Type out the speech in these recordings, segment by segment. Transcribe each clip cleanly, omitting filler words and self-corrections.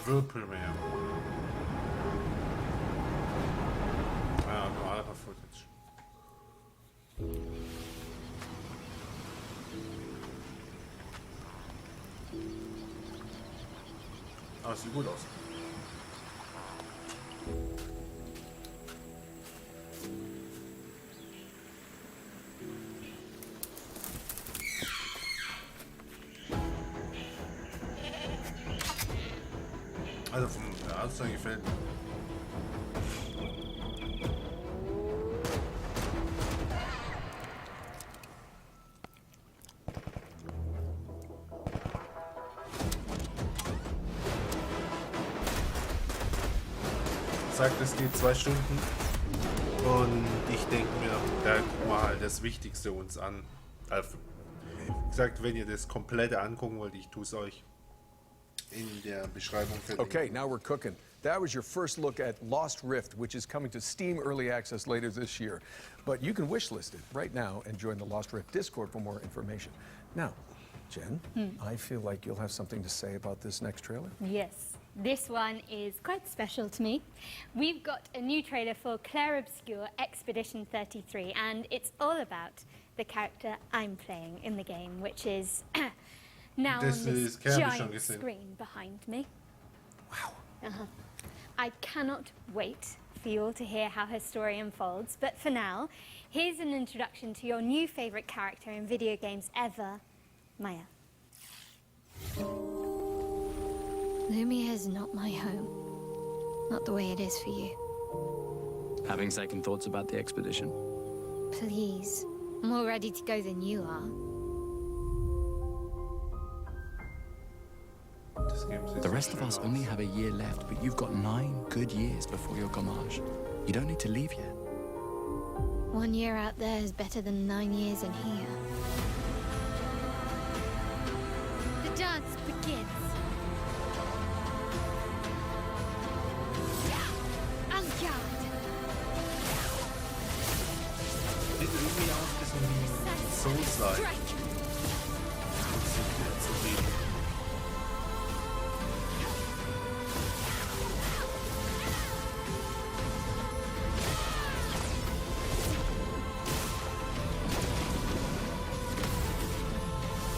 World Premiere. Ja, normaler Footage. Aber es sieht gut aus. Also vom Artstyle gefällt mir. Sagt, es geht 2 Stunden und ich denke mir, da gucken wir halt das Wichtigste uns an. Also, wie gesagt, wenn ihr das komplette angucken wollt, ich tue es euch in der Beschreibung verlinken. Okay, now we're cooking. That was your first look at Lost Rift, which is coming to Steam Early Access later this year. But you can wishlist it right now and join the Lost Rift Discord for more information. Now, Jen, I feel like you'll have something to say about this next trailer. Yes, this one is quite special to me. We've got a new trailer for Claire Obscure Expedition 33, and it's all about the character I'm playing in the game, which is now on this giant screen behind me. Wow. I cannot wait for you all to hear how her story unfolds, but for now, here's an introduction to your new favourite character in video games ever, Maya. Lumia's not my home. Not the way it is for you. Having second thoughts about the expedition? Please. I'm more ready to go than you are. The rest of us only have a year left, but you've got 9 good years before your gommage. You don't need to leave yet. 1 year out there is better than 9 years in here. The dance begins. Sieht irgendwie aus, ein bisschen wie Souls-like.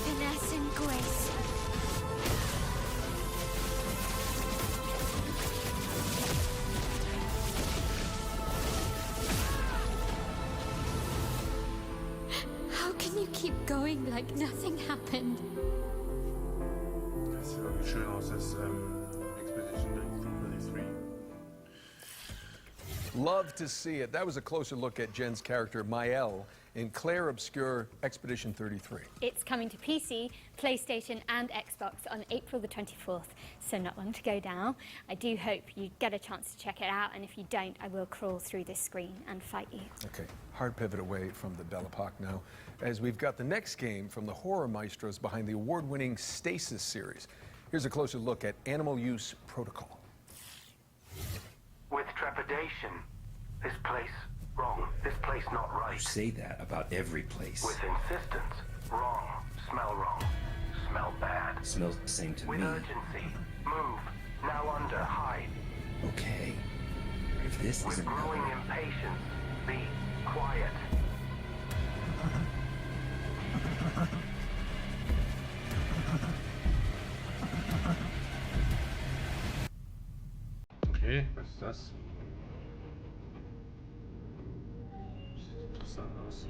Finesse and grace. How can you keep going like nothing happened? Das sieht wirklich schön aus, das Expedition 33. Love to see it. That was a closer look at Jen's character, Mael, in Claire Obscure Expedition 33. It's coming to PC, PlayStation and Xbox on April the 24th, so not long to go now. I do hope you get a chance to check it out, and if you don't, I will crawl through this screen and fight you. Okay, hard pivot away from the Belle Epoque now, as we've got the next game from the horror maestros behind the award-winning Stasis series. Here's a closer look at Animal Use Protocol. With trepidation. This place, wrong. This place, not right. You say that about every place. With insistence, wrong. Smell wrong. Smell bad. Smells the same to With me. urgency, move. Now under, hide. Okay. If this With isn't growing impatience, be quiet. Okay, was ist das? Sieht interessant aus.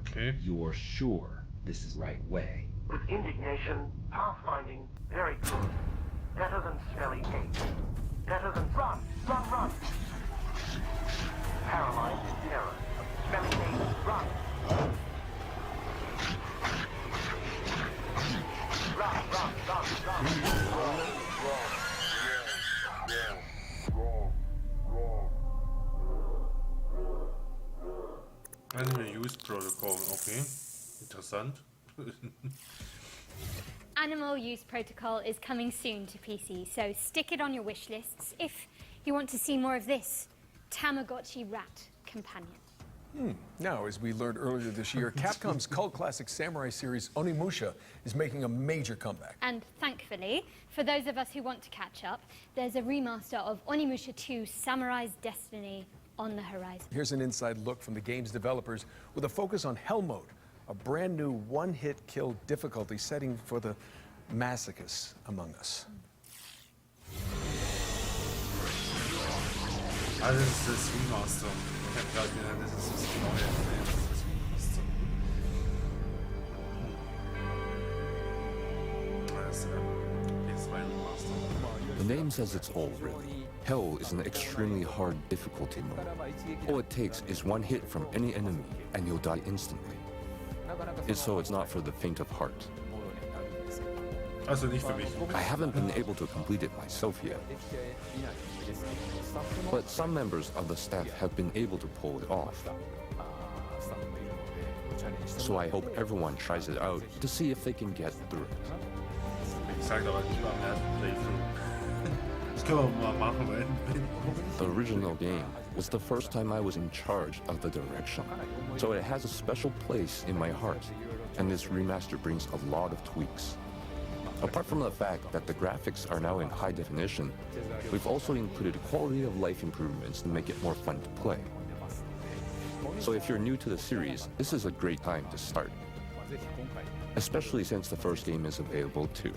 Okay. You're sure this is right way. With indignation, pathfinding, very good. Better than smelly hate. Better than run, run, run. Paralyzed in terror. Use Protocol, okay. Interessant. Animal Use Protocol is coming soon to PC, so stick it on your wish lists if you want to see more of this Tamagotchi rat companion. Now, as we learned earlier this year, Capcom's cult classic samurai series Onimusha is making a major comeback. And thankfully, for those of us who want to catch up, there's a remaster of Onimusha 2 Samurai's Destiny on the horizon. Here's an inside look from the game's developers with a focus on Hell Mode, a brand new one-hit kill difficulty setting for the masochists among us. Ah, das ist das Remaster. Ich hab gerade gedacht, das ist das Neue. Nee, das ist das Remaster. Das ist mein Remaster. The name says it's all, really. Hell is an extremely hard difficulty mode. All it takes is one hit from any enemy, and you'll die instantly. So it's not for the faint of heart. Also nicht für mich. I haven't been able to complete it myself yet. But some members of the staff have been able to pull it off. So I hope everyone tries it out to see if they can get through it. Ich sag aber lieber am ersten Playthrough. Das können wir mal machen, wenn. The original game was the first time I was in charge of the direction, so it has a special place in my heart, and this remaster brings a lot of tweaks. Apart from the fact that the graphics are now in high definition, we've also included quality of life improvements to make it more fun to play. So if you're new to the series, this is a great time to start, especially since the first game is available too.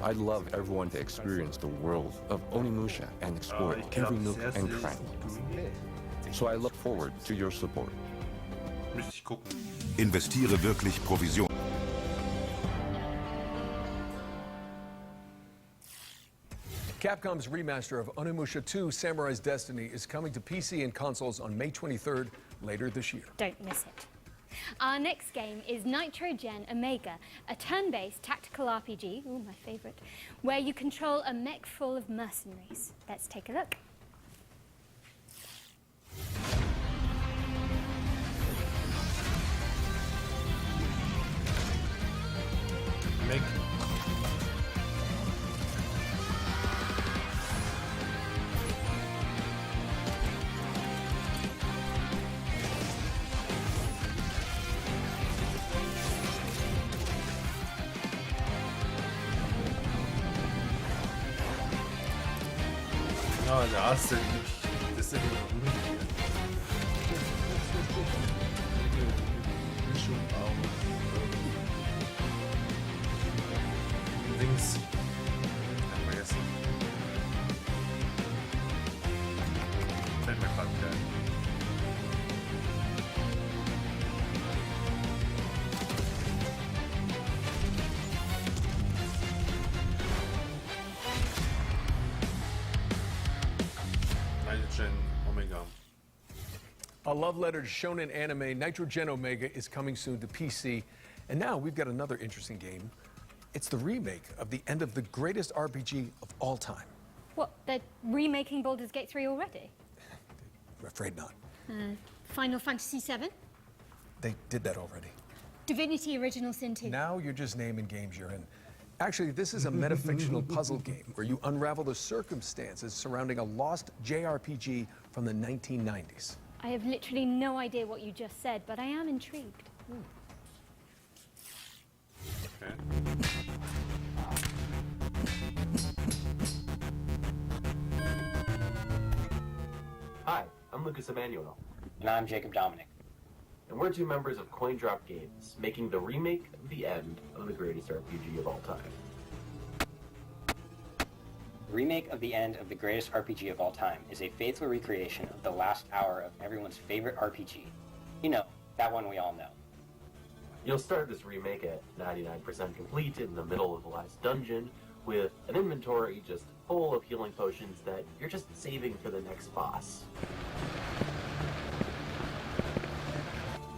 I'd love everyone to experience the world of Onimusha and explore every nook and cranny. So I look forward to your support. Müsste ich gucken. Investiere wirklich Provision. Capcom's remaster of Onimusha 2 Samurai's Destiny is coming to PC and consoles on May 23rd, later this year. Don't miss it. Our next game is Nitrogen Omega, a turn-based tactical RPG, ooh, my favorite, where you control a mech full of mercenaries. Let's take a look. Meg. Ja, der erste, das ist ja schon auch links. Vergessen. Fällt mir gerade wieder ein. Omega. A love letter to shonen anime, Nitrogen Omega is coming soon to PC. And now we've got another interesting game. It's the remake of the end of the greatest RPG of all time. What, they're remaking Baldur's Gate 3 already? I'm afraid not. Final Fantasy 7? They did that already. Divinity Original Sin 2? Now you're just naming games you're in. Actually, this is a metafictional puzzle game where you unravel the circumstances surrounding a lost JRPG from the 1990s. I have literally no idea what you just said, but I am intrigued. Okay. Hi, I'm Lucas Emanuel. And I'm Jacob Dominic. And we're two members of CoinDrop Games, making the remake of the end of the greatest RPG of all time. The remake of the end of the greatest RPG of all time is a faithful recreation of the last hour of everyone's favorite RPG. You know, that one we all know. You'll start this remake at 99% complete in the middle of the last dungeon, with an inventory just full of healing potions that you're just saving for the next boss.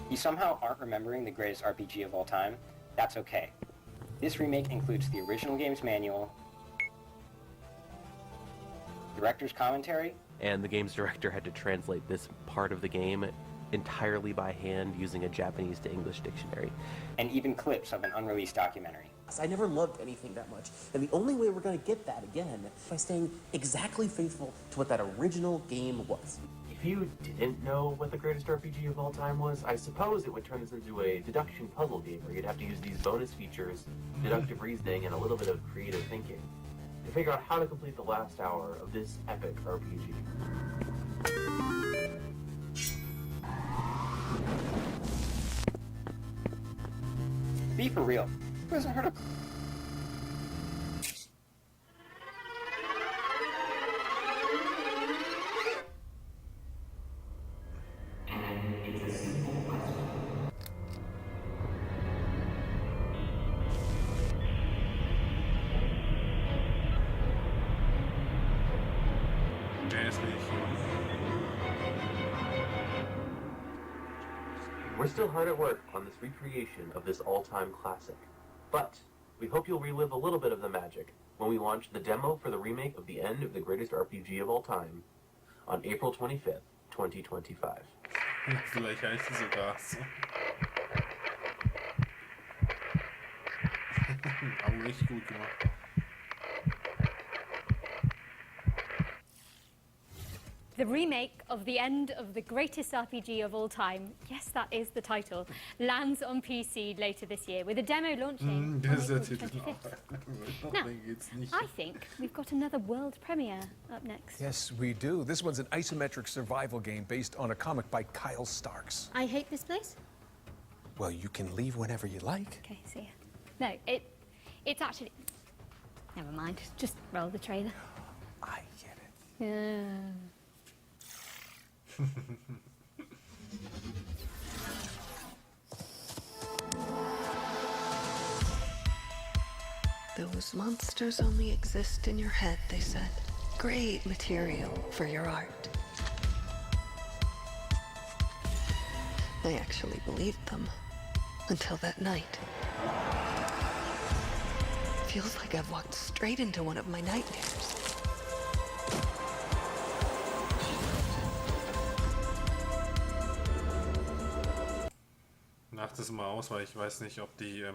You somehow aren't remembering the greatest RPG of all time? That's okay. This remake includes the original game's manual, director's commentary, and the game's director had to translate this part of the game entirely by hand using a Japanese to English dictionary. And even clips of an unreleased documentary. I never loved anything that much, and the only way we're going to get that again is by staying exactly faithful to what that original game was. If you didn't know what the greatest RPG of all time was, I suppose it would turn this into a deduction puzzle game where you'd have to use these bonus features, deductive reasoning, and a little bit of creative thinking to figure out how to complete the last hour of this epic RPG. Be for real. Who hasn't heard of... We're still hard at work on this recreation of this all-time classic, but we hope you'll relive a little bit of the magic when we launch the demo for the remake of The End of the Greatest RPG of All Time on April 25th, 2025. Vielleicht heißt es sogar so. Aber richtig gut gemacht. The remake of The End of the Greatest RPG of All Time, yes, that is the title, lands on PC later this year with a demo launching on April 25th. Now, I think we've got another world premiere up next. Yes, we do. This one's an isometric survival game based on a comic by Kyle Starks. I hate this place? Well, you can leave whenever you like. Okay, see ya. No, it's actually... Never mind, just roll the trailer. I get it. Yeah. Those monsters only exist in your head, they said. Great material for your art. I actually believed them. Until that night. Feels like I've walked straight into one of my nightmares. Mach das mal aus, weil ich weiß nicht, ob die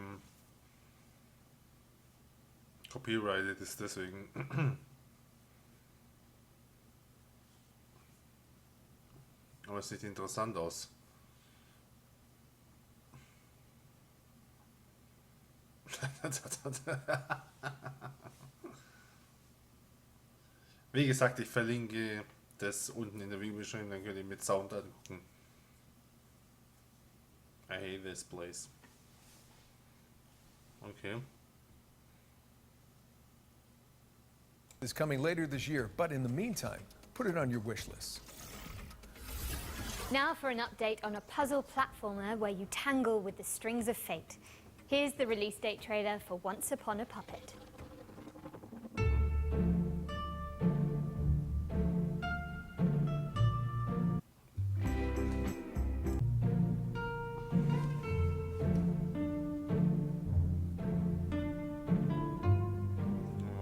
copyrighted ist, deswegen. Aber es sieht interessant aus. Wie gesagt, ich verlinke das unten in der Videobeschreibung, dann könnt ihr mit Sound angucken. I hate this place. Okay. It's coming later this year, but in the meantime, put it on your wish list. Now for an update on a puzzle platformer where you tangle with the strings of fate. Here's the release date trailer for Once Upon a Puppet.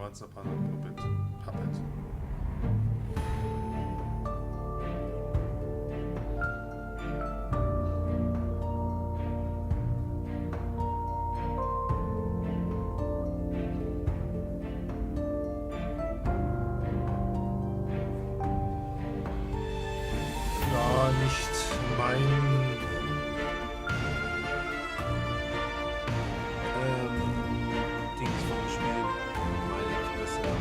Once Upon a Puppet. Ja, nicht mein Dings vom Spiel. Meine ich besser.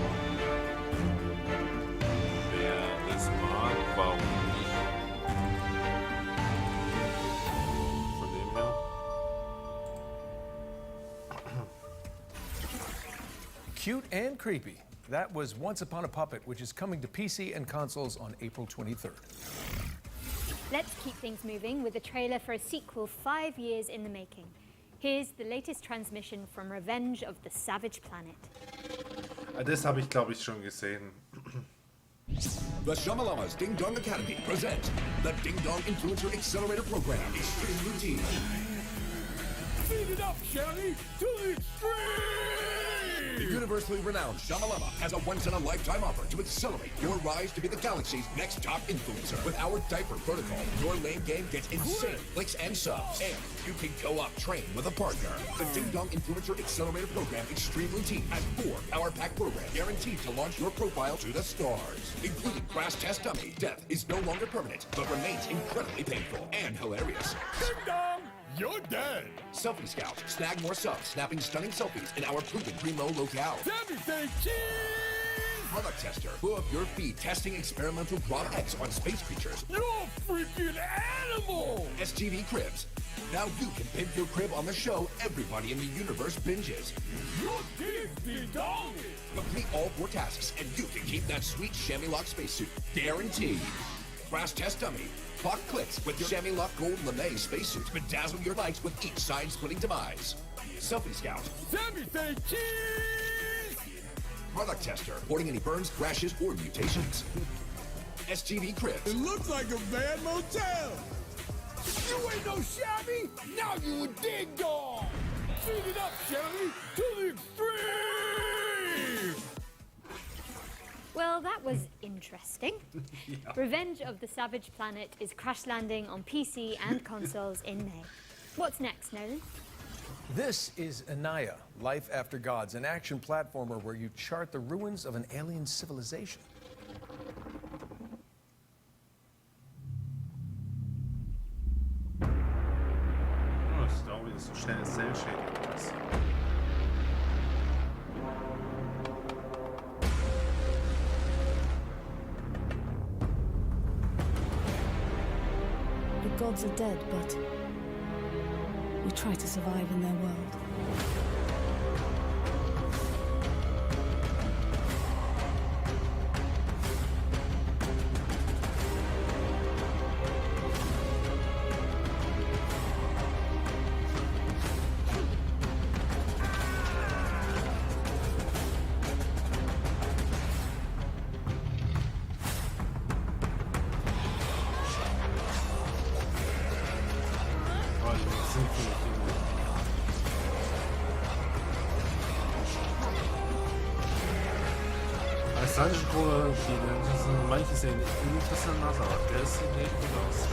Wer das mag, warum nicht? Von dem her. Cute and creepy. That was Once Upon a Puppet, which is coming to PC and consoles on April 23rd. Let's keep things moving with a trailer for a sequel 5 years in the making. Here's the latest transmission from Revenge of the Savage Planet. Das habe ich, glaube ich, schon gesehen. The Shamalama's Ding Dong Academy presents the Ding Dong Influencer Accelerator Program. Extreme Routine. Speed it up, Shelly, to the extreme! The universally renowned Shamalama has a once-in-a-lifetime offer to accelerate your rise to be the galaxy's next top influencer. With our diaper protocol, your lane game gets insane clicks and subs, and you can co-op train with a partner. The Ding Dong Influencer Accelerator Program Extreme Routine has 4 power-pack programs guaranteed to launch your profile to the stars, including crash test dummy. Death is no longer permanent, but remains incredibly painful and hilarious. Ding Dong! You're dead! Selfie Scout. Snag more subs, snapping stunning selfies in our proven primo locale. Everything cheese! Product Tester. Blow up your feed testing experimental raw eggs on space creatures. You're a freaking animal! STV Cribs. Now you can pimp your crib on the show everybody in the universe binges. Your kids be dong! Complete all 4 tasks and you can keep that sweet chamois lock spacesuit. Guaranteed. Crash test dummy. Clock clicks with your chamois lock gold lame spacesuit. Bedazzle your likes with each side-splitting demise. Selfie Scout. Everything cheese! Product Tester. Reporting any burns, rashes, or mutations. STV Cribs. It looks like a bad motel! You ain't no shabby! Now you a ding dong! Speed it up, Shelly! To the extreme! Well, that was interesting. Revenge of the Savage Planet is crash landing on PC and consoles in May. What's next, Nolan? This is Anaya, Life After Gods, an action platformer where you chart the ruins of an alien civilization. Oh, das ist auch wieder so schnell Cell-Shading ist. The gods are dead, but we try to survive in their world. Manche sehen interessant aus, aber das sieht nicht gut aus.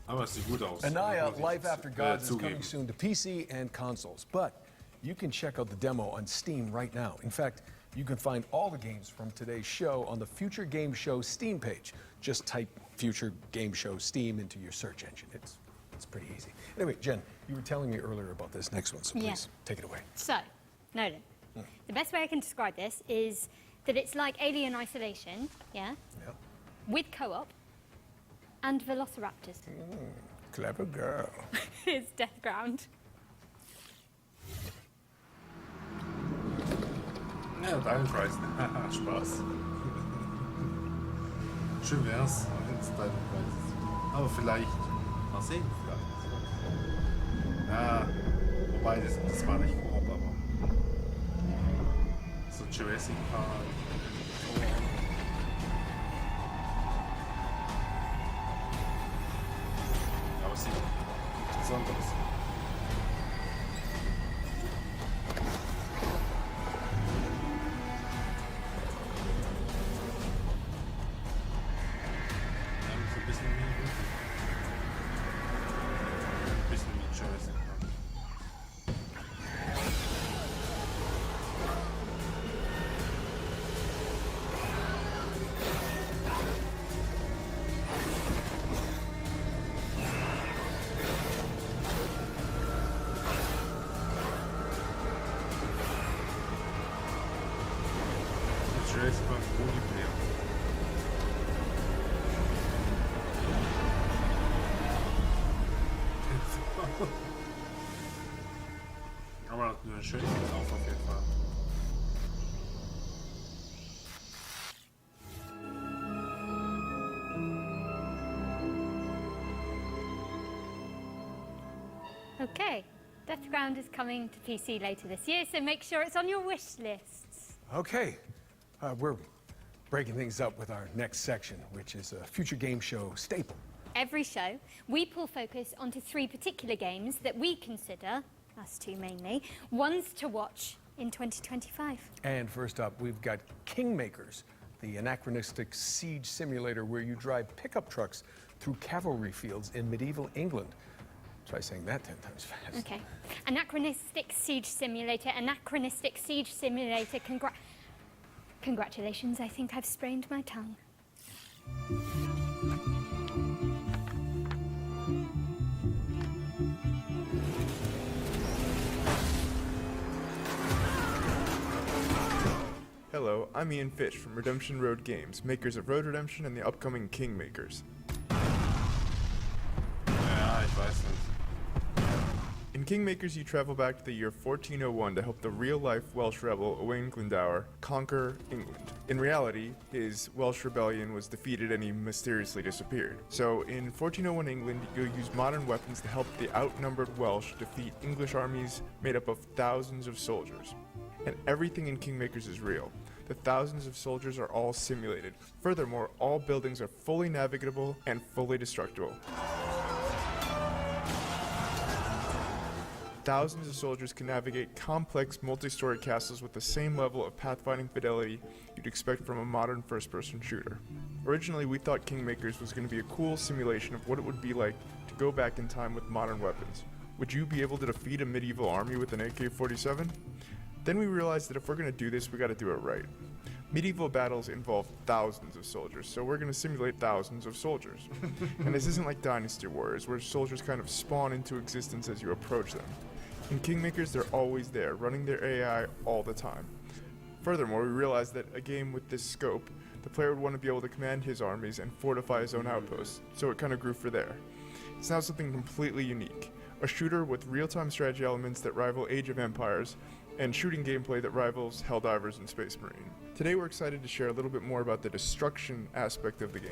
Aber es sieht gut aus. Anaya, Life After Gods is coming soon to PC and consoles, but you can check out the demo on Steam right now. In fact, you can find all the games from today's show on the Future Game Show Steam page. Just type Future Game Show Steam into your search engine. It's pretty easy. Anyway, Jen, you were telling me earlier about this next one, so please take it away. So, Nolan, the best way I can describe this is that it's like Alien Isolation, with co-op and velociraptors. Clever girl. It's Death Ground. Ja, Time Crisis. Haha, Spaß. Schön wär's, wenn es Time Crisis. Aber vielleicht, mal sehen, vielleicht. Ja, wobei, das war nicht grob, aber so Jurassic Park. Aber sieht interessant aus. Aber schön sieht es aus auf jeden Fall. Okay, Deathground is coming to PC later this year, so make sure it's on your wish lists. Okay, we're breaking things up with our next section, which is a future game show staple. Every show, we pull focus onto 3 particular games that we consider, us two mainly, ones to watch in 2025. And first up, we've got Kingmakers, the anachronistic siege simulator where you drive pickup trucks through cavalry fields in medieval England. Try saying that 10 times fast. Okay. Anachronistic siege simulator, Congratulations, I think I've sprained my tongue. Hello, I'm Ian Fish from Redemption Road Games, makers of Road Redemption and the upcoming Kingmakers. Ja, ich weiß nicht. In Kingmakers, you travel back to the year 1401 to help the real-life Welsh rebel Owain Glendower conquer England. In reality, his Welsh rebellion was defeated and he mysteriously disappeared. So, in 1401 England, you use modern weapons to help the outnumbered Welsh defeat English armies made up of thousands of soldiers. And everything in Kingmakers is real. The thousands of soldiers are all simulated. Furthermore, all buildings are fully navigable and fully destructible. Thousands of soldiers can navigate complex multi-story castles with the same level of pathfinding fidelity you'd expect from a modern first-person shooter. Originally, we thought Kingmakers was going to be a cool simulation of what it would be like to go back in time with modern weapons. Would you be able to defeat a medieval army with an AK-47? Then we realized that if we're going to do this, we got to do it right. Medieval battles involve thousands of soldiers, so we're going to simulate thousands of soldiers. And this isn't like Dynasty Warriors, where soldiers kind of spawn into existence as you approach them. In Kingmakers, they're always there, running their AI all the time. Furthermore, we realized that a game with this scope, the player would want to be able to command his armies and fortify his own outposts, so it kind of grew for there. It's now something completely unique. A shooter with real-time strategy elements that rival Age of Empires, and shooting gameplay that rivals Helldivers and Space Marine. Today we're excited to share a little bit more about the destruction aspect of the game.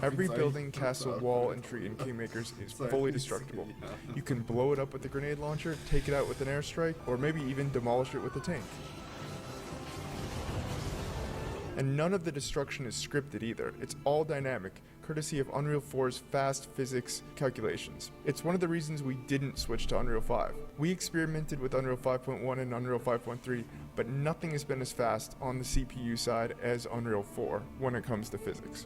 Every building, castle, wall, and tree in Kingmakers is fully destructible. You can blow it up with a grenade launcher, take it out with an airstrike, or maybe even demolish it with a tank. And none of the destruction is scripted either. It's all dynamic, courtesy of Unreal 4's fast physics calculations. It's one of the reasons we didn't switch to Unreal 5. We experimented with Unreal 5.1 and Unreal 5.3, but nothing has been as fast on the CPU side as Unreal 4 when it comes to physics.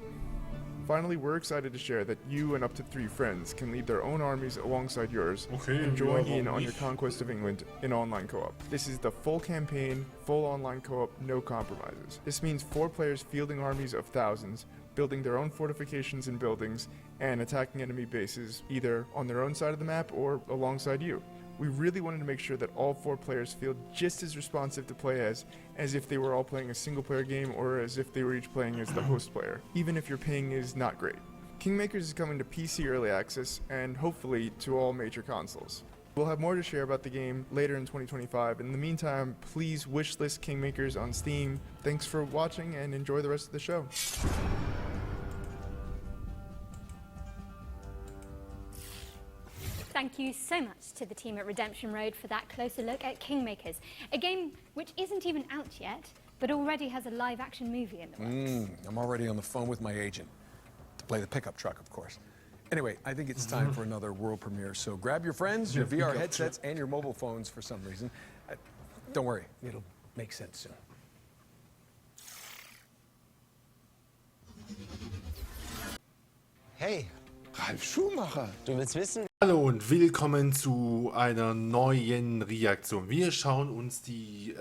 Finally, we're excited to share that you and up to 3 friends can lead their own armies alongside yours and join in on your conquest of England in online co-op. This is the full campaign, full online co-op, no compromises. This means 4 players fielding armies of thousands, building their own fortifications and buildings, and attacking enemy bases either on their own side of the map or alongside you. We really wanted to make sure that all 4 players feel just as responsive to play as if they were all playing a single player game or as if they were each playing as the host player, even if your ping is not great. Kingmakers is coming to PC Early Access and hopefully to all major consoles. We'll have more to share about the game later in 2025. In the meantime, please wishlist Kingmakers on Steam. Thanks for watching and enjoy the rest of the show. Thank you so much to the team at Redemption Road for that closer look at Kingmakers, a game which isn't even out yet, but already has a live-action movie in the works. I'm already on the phone with my agent to play the pickup truck, of course. Anyway, I think it's time for another world premiere, so grab your friends, your VR headsets, and your mobile phones for some reason. Don't worry, it'll make sense soon. Hey, Ralf Schumacher, du willst wissen? Hallo und willkommen zu einer neuen Reaktion. Wir schauen uns die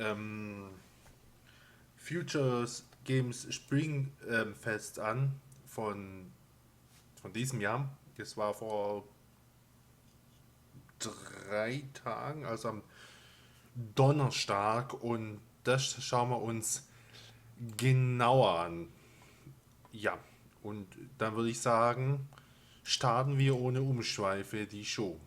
Futures Games Spring Fest an von diesem Jahr. Das war vor 3 Tagen, also am Donnerstag, und das schauen wir uns genauer an. Ja, und dann würde ich sagen, starten wir ohne Umschweife die Show.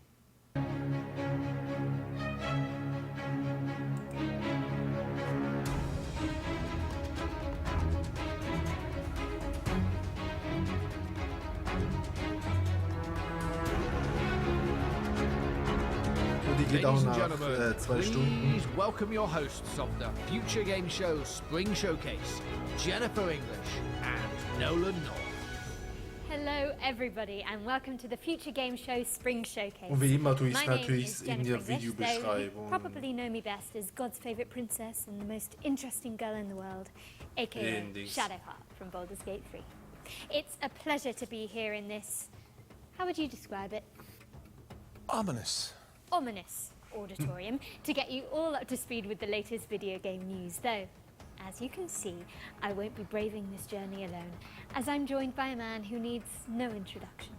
geht auch Ladies and nach gentlemen, 2 Stunden. please welcome your hosts of the Future Game Show Spring Showcase, Jennifer English and Nolan North. Hello everybody and welcome to the Future Game Show Spring Showcase. Und wie immer tue ich es My name natürlich is in Jennifer der English, though Videobeschreibung. you probably know me best as God's favourite princess and the most interesting girl in the world, aka Indeed. Shadowheart from Baldur's Gate 3. It's a pleasure to be here in this, how would you describe it? Ominous. Ominous auditorium to get you all up to speed with the latest video game news, though, as you can see, I won't be braving this journey alone, as I'm joined by a man who needs no introduction.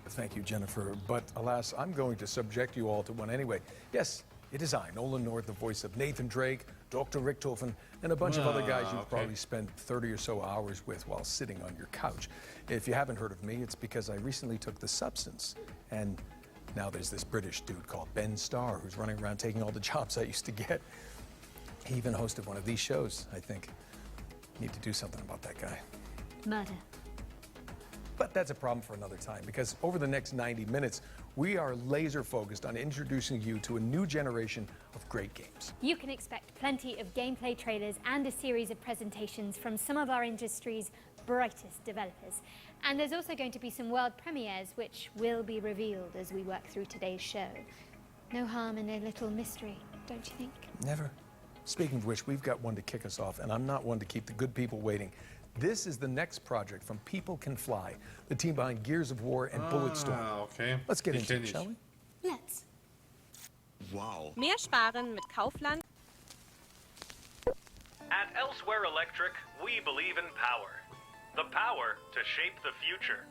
Thank you, Jennifer. But alas, I'm going to subject you all to one anyway. Yes, it is I, Nolan North, the voice of Nathan Drake, Dr. Richtofen, and a bunch of other guys you've probably spent 30 or so hours with while sitting on your couch. If you haven't heard of me, it's because I recently took the substance. And now there's this British dude called Ben Starr who's running around taking all the jobs I used to get. He even hosted one of these shows, I think. Need to do something about that guy. Murder. But that's a problem for another time, because over the next 90 minutes, we are laser focused on introducing you to a new generation of great games. You can expect plenty of gameplay trailers and a series of presentations from some of our industry's brightest developers. And there's also going to be some world premieres which will be revealed as we work through today's show. No harm in a little mystery, don't you think? Never. Speaking of which, we've got one to kick us off, and I'm not one to keep the good people waiting. This is the next project from People Can Fly, the team behind Gears of War and Bulletstorm. Okay. Let's get into it, shall we? Let's. Wow. Mehr sparen mit Kaufland. At Elsewhere Electric, we believe in power. The power to shape the future.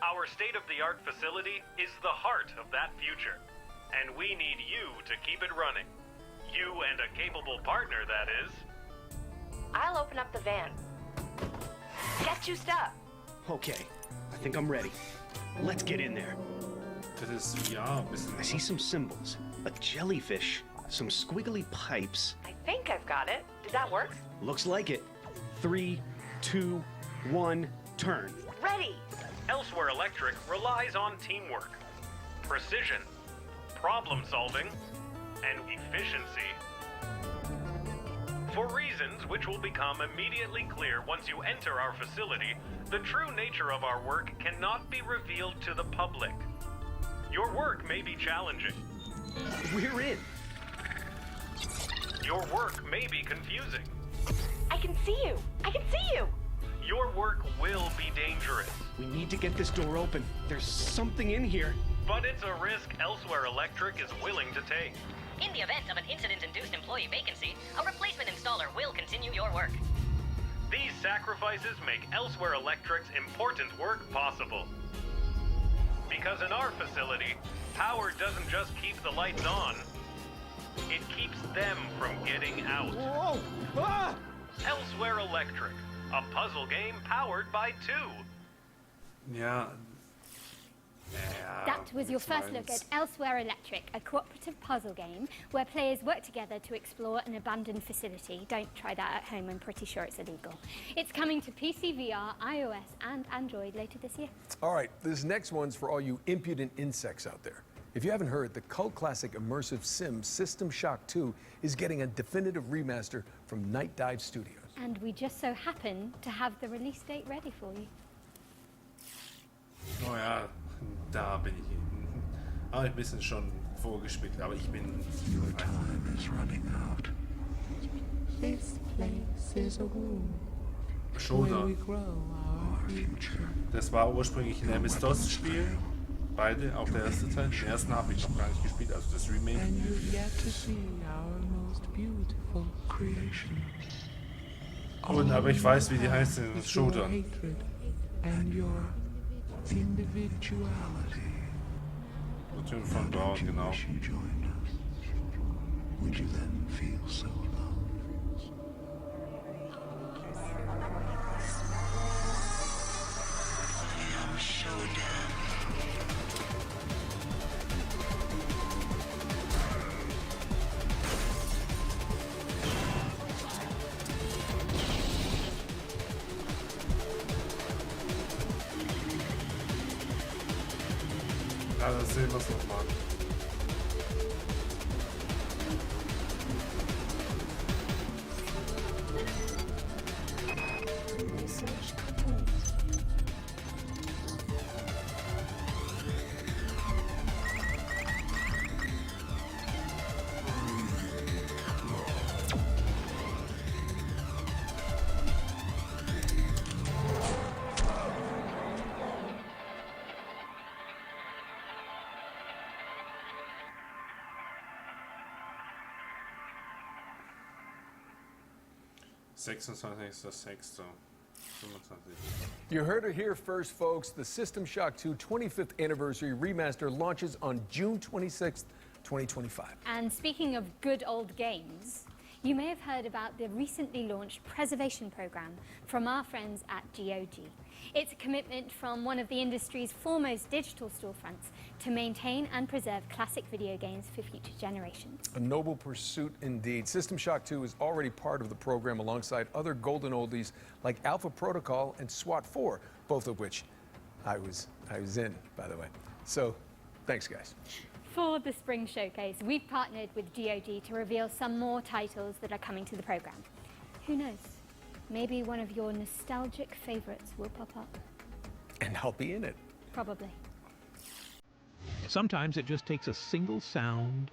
Our state-of-the-art facility is the heart of that future. And we need you to keep it running. You and a capable partner, that is. I'll open up the van. Get juiced up. Okay, I think I'm ready. Let's get in there. Das ist, ja, ein bisschen. I see some symbols, a jellyfish, some squiggly pipes. I think I've got it. Did that work? Looks like it. 3, 2, 1, turn. Ready. Elsewhere Electric relies on teamwork, precision, problem solving, and efficiency. For reasons which will become immediately clear once you enter our facility, the true nature of our work cannot be revealed to the public. Your work may be challenging. We're in. Your work may be confusing. I can see you. I can see you. Your work will be dangerous. We need to get this door open. There's something in here. But it's a risk Elsewhere Electric is willing to take. In the event of an incident-induced employee vacancy, a replacement installer will continue your work. These sacrifices make Elsewhere Electric's important work possible. Because in our facility, power doesn't just keep the lights on, it keeps them from getting out. Whoa! Ah! Elsewhere Electric, a puzzle game powered by 2. Ja. That was your first look at Elsewhere Electric, a cooperative puzzle game where players work together to explore an abandoned facility. Don't try that at home, I'm pretty sure it's illegal. It's coming to PC, VR, iOS and Android later this year. All right, this next one's for all you impudent insects out there. If you haven't heard, the cult classic immersive sim System Shock 2 is getting a definitive remaster from Night Dive Studios. And we just so happen to have the release date ready for you. Oh ja, da bin ich. Habe ich ein bisschen schon vorgespielt, aber ich bin. Your time is running out. This place is a womb. Shoulder. Das war ursprünglich ein MS-DOS-Spiel. Beide, auch der erste Teil. Den ersten habe ich noch gar nicht gespielt, also das Remake. And you've yet to see our most beautiful creation. Und aber ich weiß, wie die heißt, das Shooter. And your individuality. Natürlich von Dawn, genau. Would you then feel so alone? Ja, das sehen wir es nochmal. 26.06. You heard it here first, folks. The System Shock 2 25th Anniversary Remaster launches on June 26th, 2025. And speaking of good old games, you may have heard about the recently launched preservation program from our friends at GOG. It's a commitment from one of the industry's foremost digital storefronts to maintain and preserve classic video games for future generations. A noble pursuit indeed. System Shock 2 is already part of the program alongside other golden oldies like Alpha Protocol and SWAT 4, both of which I was in, by the way. So, thanks, guys. For the Spring Showcase, we've partnered with GOG to reveal some more titles that are coming to the program. Who knows? Maybe one of your nostalgic favorites will pop up. And I'll be in it. Probably. Sometimes it just takes a single sound,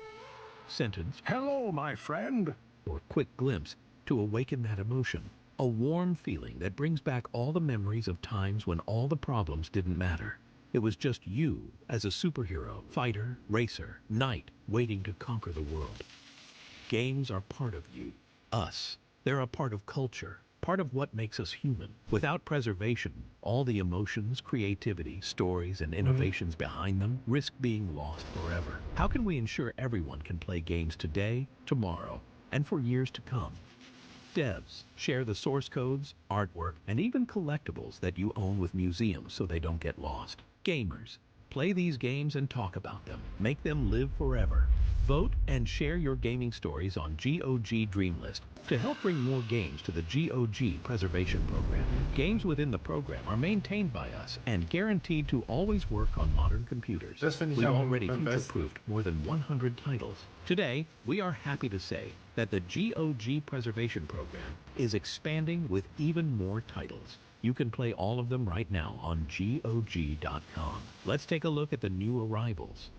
sentence, hello, my friend, or quick glimpse to awaken that emotion. A warm feeling that brings back all the memories of times when all the problems didn't matter. It was just you as a superhero, fighter, racer, knight, waiting to conquer the world. Games are part of you, us. They're a part of culture, part of what makes us human. Without preservation, all the emotions, creativity, stories, and innovations behind them risk being lost forever. How can we ensure everyone can play games today, tomorrow, and for years to come? Devs share the source codes, artwork, and even collectibles that you own with museums so they don't get lost. Gamers, play these games and talk about them. Make them live forever. Vote and share your gaming stories on GOG Dreamlist to help bring more games to the GOG Preservation Program. Games within the program are maintained by us and guaranteed to always work on modern computers. We've already future-proofed more than 100 titles. Today, we are happy to say that the GOG Preservation Program is expanding with even more titles. You can play all of them right now on GOG.com. Let's take a look at the new arrivals.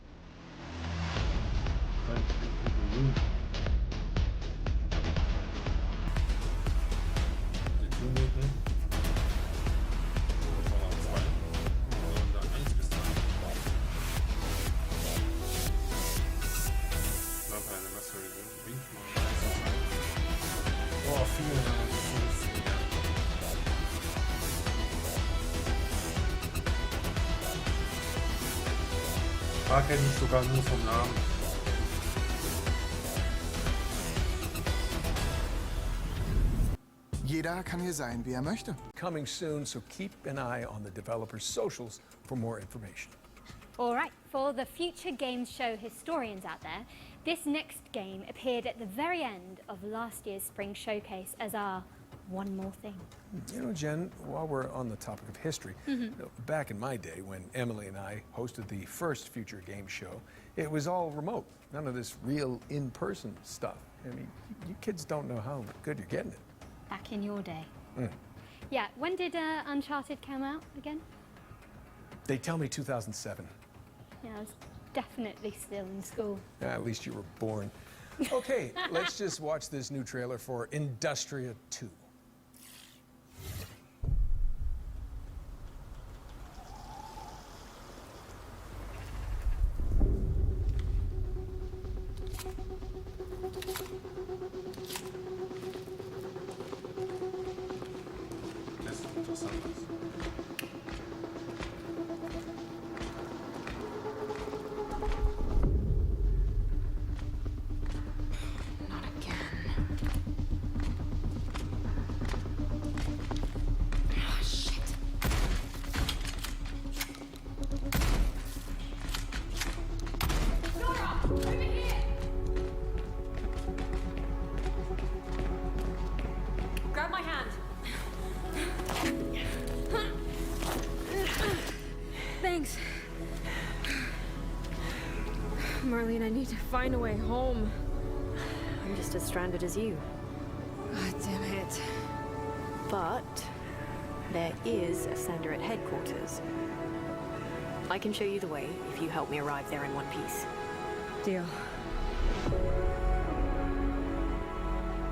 Kenne ich sogar nur vom Namen. Jeder kann hier sein, wie möchte. Coming soon, so keep an eye on the developers' socials for more information. All right, for the future games show historians out there, this next game appeared at the very end of last year's Spring Showcase as our one more thing. You know, Jen, while we're on the topic of history, back in my day when Emily and I hosted the first Future Game Show, it was all remote. None of this real in-person stuff. I mean, you kids don't know how good you're getting it. Back in your day. Yeah, when did Uncharted come out again? They tell me 2007. Yeah, I was definitely still in school. At least you were born. Okay, let's just watch this new trailer for Industria 2. Grab my hand. Thanks. Marlene, I need to find a way home. I'm just as stranded as you. God damn it. But There is a sender at headquarters. I can show you the way if you help me arrive there in one piece. Deal.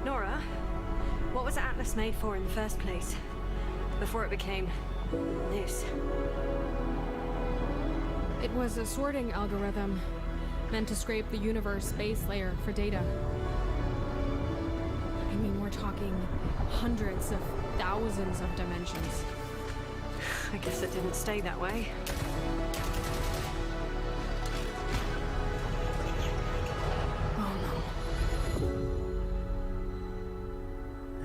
Nora, what was Atlas made for in the first place? Before it became this? It was a sorting algorithm meant to scrape the universe base layer for data. I mean, we're talking hundreds of thousands of dimensions. I guess it didn't stay that way. Oh no.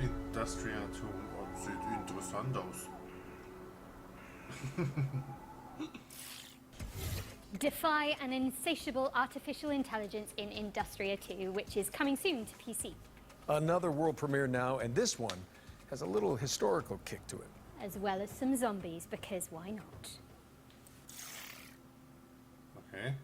Industriatum sieht interessant aus. Defy an insatiable artificial intelligence in Industria 2, which is coming soon to PC. Another world premiere now, and this one has a little historical kick to it. As well as some zombies, because why not? Okay.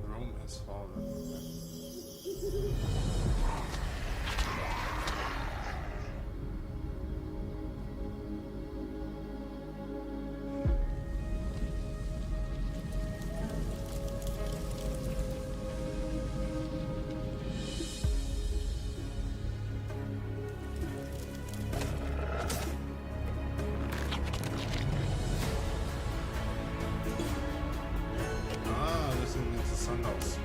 Rome has fallen. Das sieht interessant aus.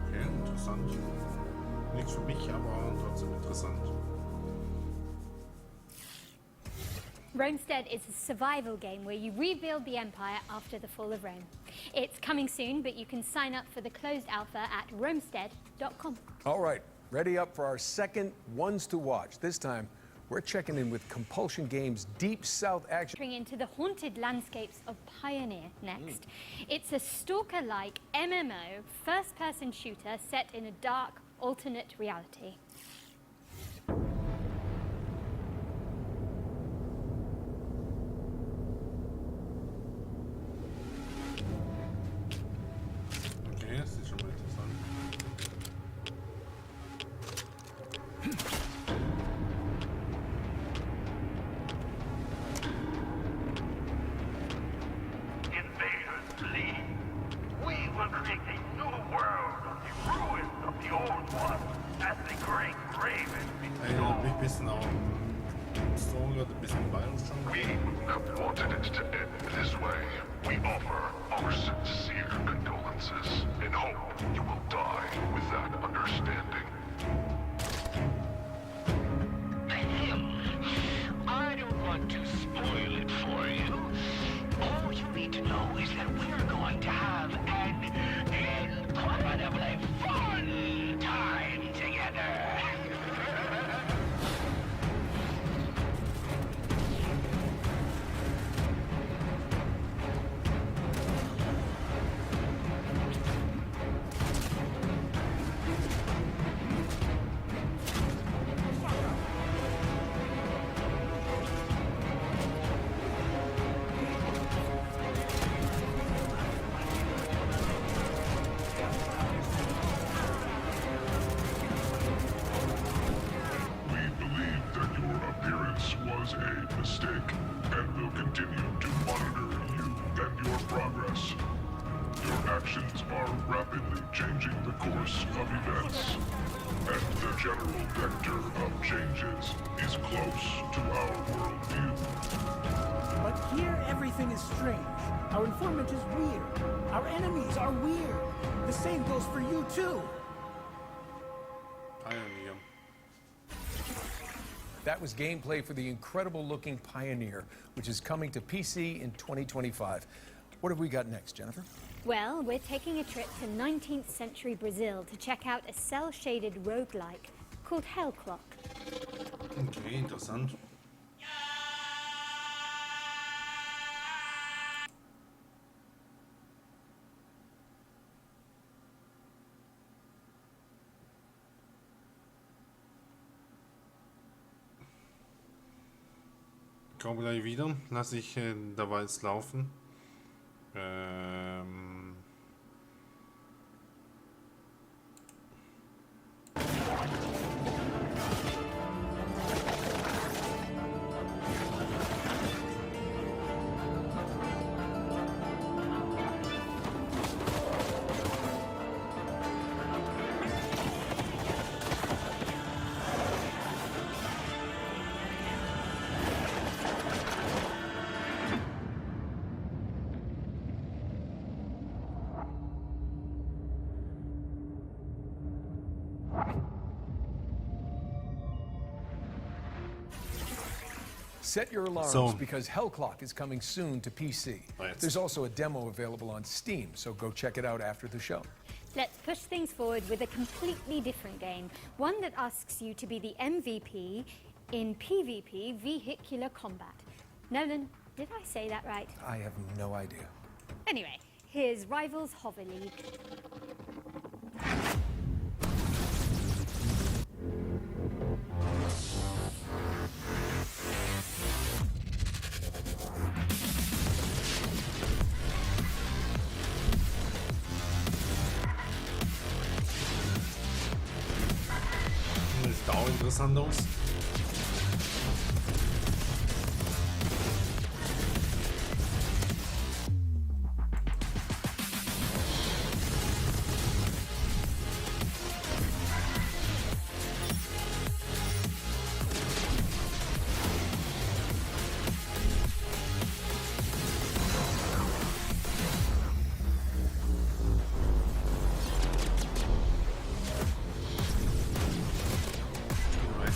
Okay, interessant. Nichts für mich, aber trotzdem interessant. Romestead is a survival game where you rebuild the empire after the fall of Rome. It's coming soon, but you can sign up for the closed alpha at romestead.com. All right, ready up for our second Ones to Watch. This time, we're checking in with Compulsion Games' Deep South action. Entering into the haunted landscapes of Pioneer next. It's a stalker-like MMO, first-person shooter set in a dark, alternate reality. Okay, das ist schon mal interessant. Invaders flee. We will create a new world of the ruins of the old one as the great raven. Erinnert mich ein bisschen an Story oder ein bisschen Bioshock. We have wanted it to end this way. We offer our sincere condolences and hope you will die with that understanding. I don't want to spoil it for you. All you need to know is that we're going to have an incredibly fun time together. Was a mistake, and will continue to monitor you and your progress. Your actions are rapidly changing the course of events, and the general vector of changes is close to our worldview. But here everything is strange. Our informant is weird. Our enemies are weird. The same goes for you too. That was gameplay for the incredible-looking Pioneer, which is coming to PC in 2025. What have we got next, Jennifer? Well, we're taking a trip to 19th century Brazil to check out a cell-shaded roguelike called Hell Clock. Okay, interessant. Ich komme gleich wieder. Lasse ich dabei es laufen. Set your alarms because Hell Clock is coming soon to PC. There's also a demo available on Steam, so go check it out after the show. Let's push things forward with a completely different game, one that asks you to be the MVP in PvP vehicular combat. Nolan, did I say that right? I have no idea. Anyway, here's Rivals Hover League. Das sieht auch interessant aus.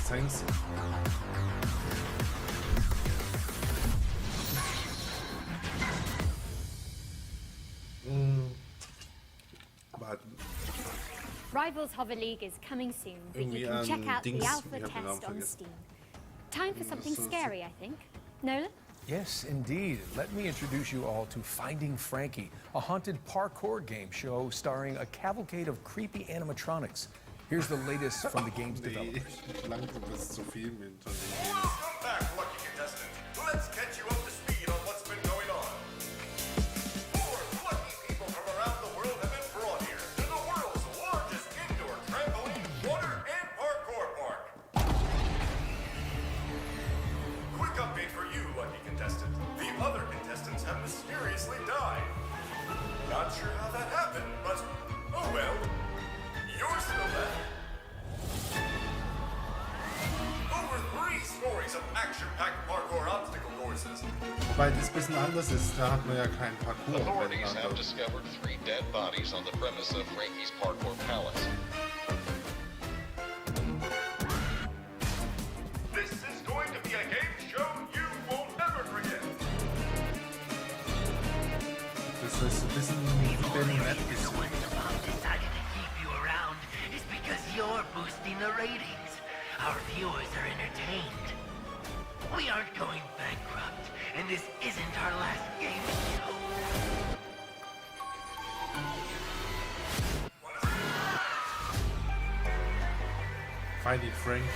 Thanks. Rivals Hover League is coming soon, but you can check out the alpha test on Steam. Time for something scary, I think. Nolan? Yes, indeed. Let me introduce you all to Finding Frankie, a haunted parkour game show starring a cavalcade of creepy animatronics. Here's the latest from the game's developers. Welcome back, lucky contestant. Let's catch you up to speed on what's been going on. 4 lucky people from around the world have been brought here to the world's largest indoor trampoline, water, and parkour park. Quick update for you, lucky contestant. The other contestants have mysteriously died. Not sure how that happened, but oh well. You're still left. Over 3 stories of action-packed parkour obstacle courses. Wobei das ein bisschen anders ist, da hat man ja keinen Parkour. Authorities have discovered 3 dead bodies on the premise of Frankie's Parkour Palace. This is going to be a game show you won't ever forget. Das ist ein bisschen wie Ben Matt. You're boosting the ratings. Our viewers are entertained. We aren't going bankrupt, and this isn't our last game show. Finding Frankie.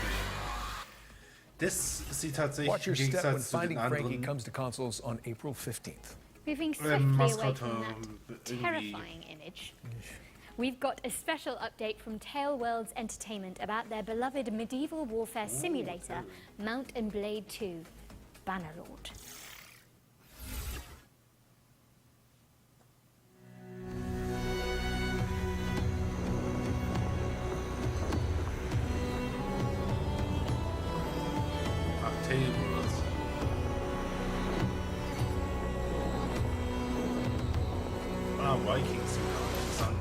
Das sieht tatsächlich Watch your im step when Gegensatz zu den Finding Frankie anderen comes to consoles on April 15th. Moving swiftly away from that terrifying image. We've got a special update from Tale Worlds Entertainment about their beloved medieval warfare simulator, Mount and Blade 2, Bannerlord. Tale Worlds. Vikings, interessant.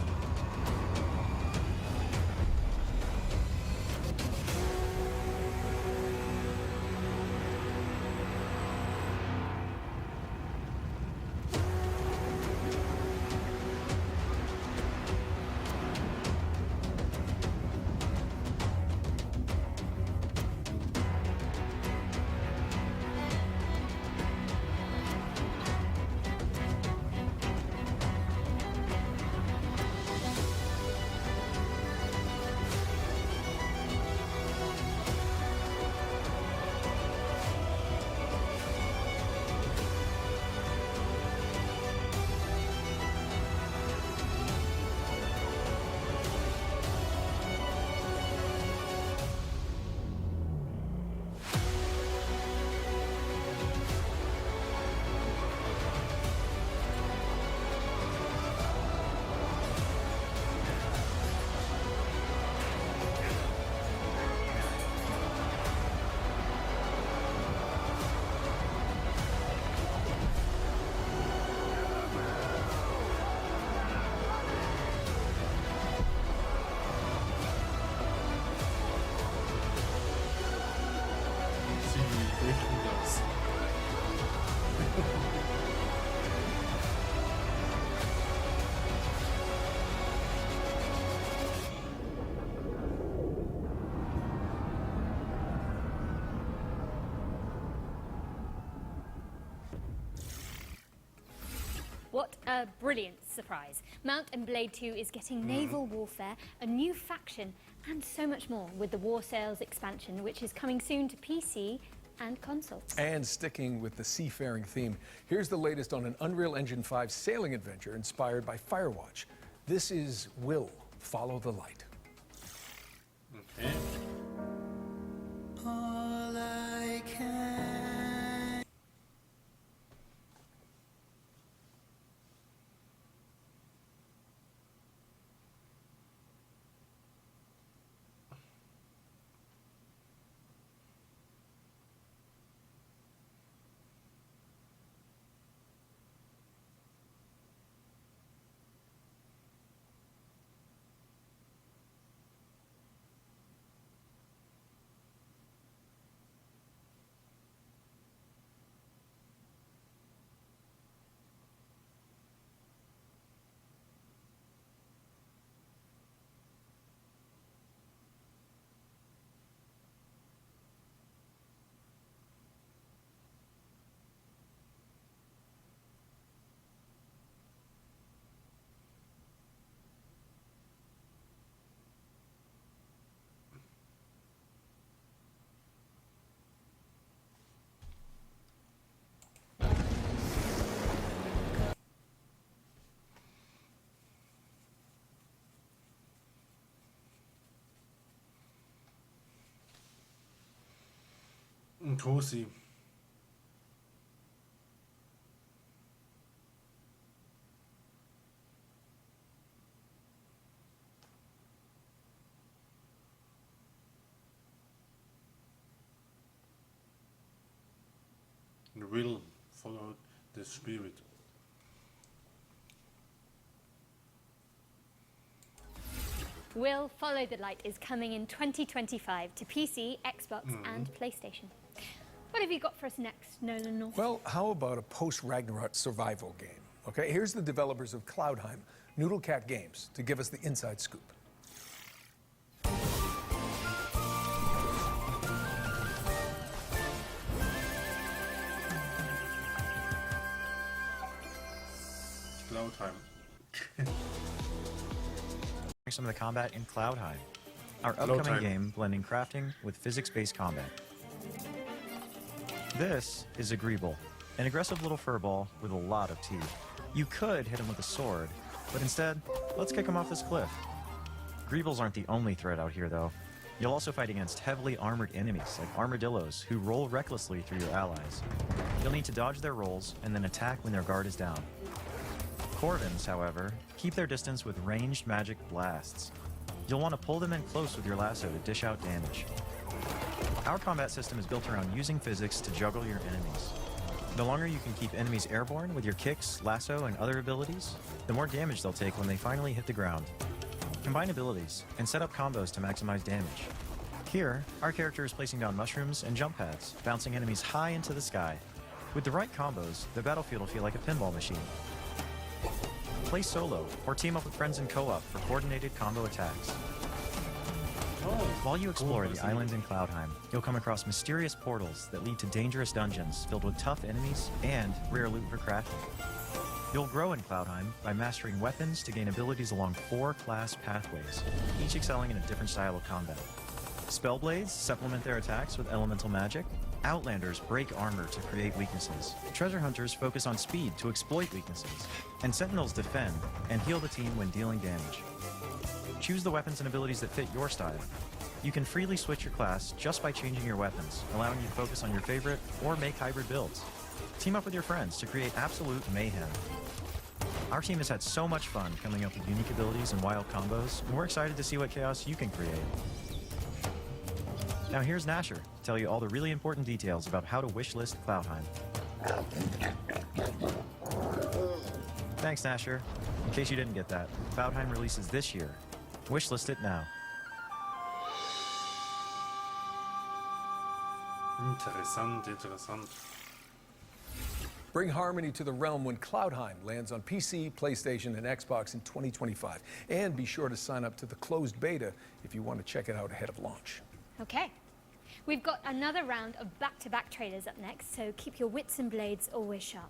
a brilliant surprise. Mount and Blade 2 is getting naval warfare, a new faction, and so much more with the War Sales expansion, which is coming soon to PC and consoles. And sticking with the seafaring theme, here's the latest on an Unreal Engine 5 sailing adventure inspired by Firewatch. This is Will, Follow the Light. Okay. All I can. Cozy. Will follow the spirit. Will Follow the Light is coming in 2025 to PC, Xbox, and PlayStation. What have you got for us next, Nolan North? Well, how about a post-Ragnarok survival game? Okay, here's the developers of Cloudheim, Noodlecat Games, to give us the inside scoop. Cloudheim. Some of the combat in Cloudheim, our upcoming game blending crafting with physics-based combat. This is a Greeble, an aggressive little furball with a lot of teeth. You could hit him with a sword, but instead, let's kick him off this cliff. Greebles aren't the only threat out here, though. You'll also fight against heavily armored enemies like armadillos who roll recklessly through your allies. You'll need to dodge their rolls and then attack when their guard is down. Corvins, however, keep their distance with ranged magic blasts. You'll want to pull them in close with your lasso to dish out damage. Our combat system is built around using physics to juggle your enemies. The longer you can keep enemies airborne with your kicks, lasso, and other abilities, the more damage they'll take when they finally hit the ground. Combine abilities and set up combos to maximize damage. Here, our character is placing down mushrooms and jump pads, bouncing enemies high into the sky. With the right combos, the battlefield will feel like a pinball machine. Play solo or team up with friends in co-op for coordinated combo attacks. While you explore the islands in Cloudheim, you'll come across mysterious portals that lead to dangerous dungeons filled with tough enemies and rare loot for crafting. You'll grow in Cloudheim by mastering weapons to gain abilities along 4 class pathways, each excelling in a different style of combat. Spellblades supplement their attacks with elemental magic. Outlanders break armor to create weaknesses. Treasure hunters focus on speed to exploit weaknesses. And sentinels defend and heal the team when dealing damage. Choose the weapons and abilities that fit your style. You can freely switch your class just by changing your weapons, allowing you to focus on your favorite or make hybrid builds. Team up with your friends to create absolute mayhem. Our team has had so much fun coming up with unique abilities and wild combos, and we're excited to see what chaos you can create. Now here's Nasher to tell you all the really important details about how to wishlist Cloudheim. Thanks, Nasher. In case you didn't get that, Cloudheim releases this year. Wishlist it now. Interessant. Bring harmony to the realm when Cloudheim lands on PC, PlayStation, and Xbox in 2025. And be sure to sign up to the closed beta if you want to check it out ahead of launch. Okay. We've got another round of back-to-back trailers up next, so keep your wits and blades always sharp.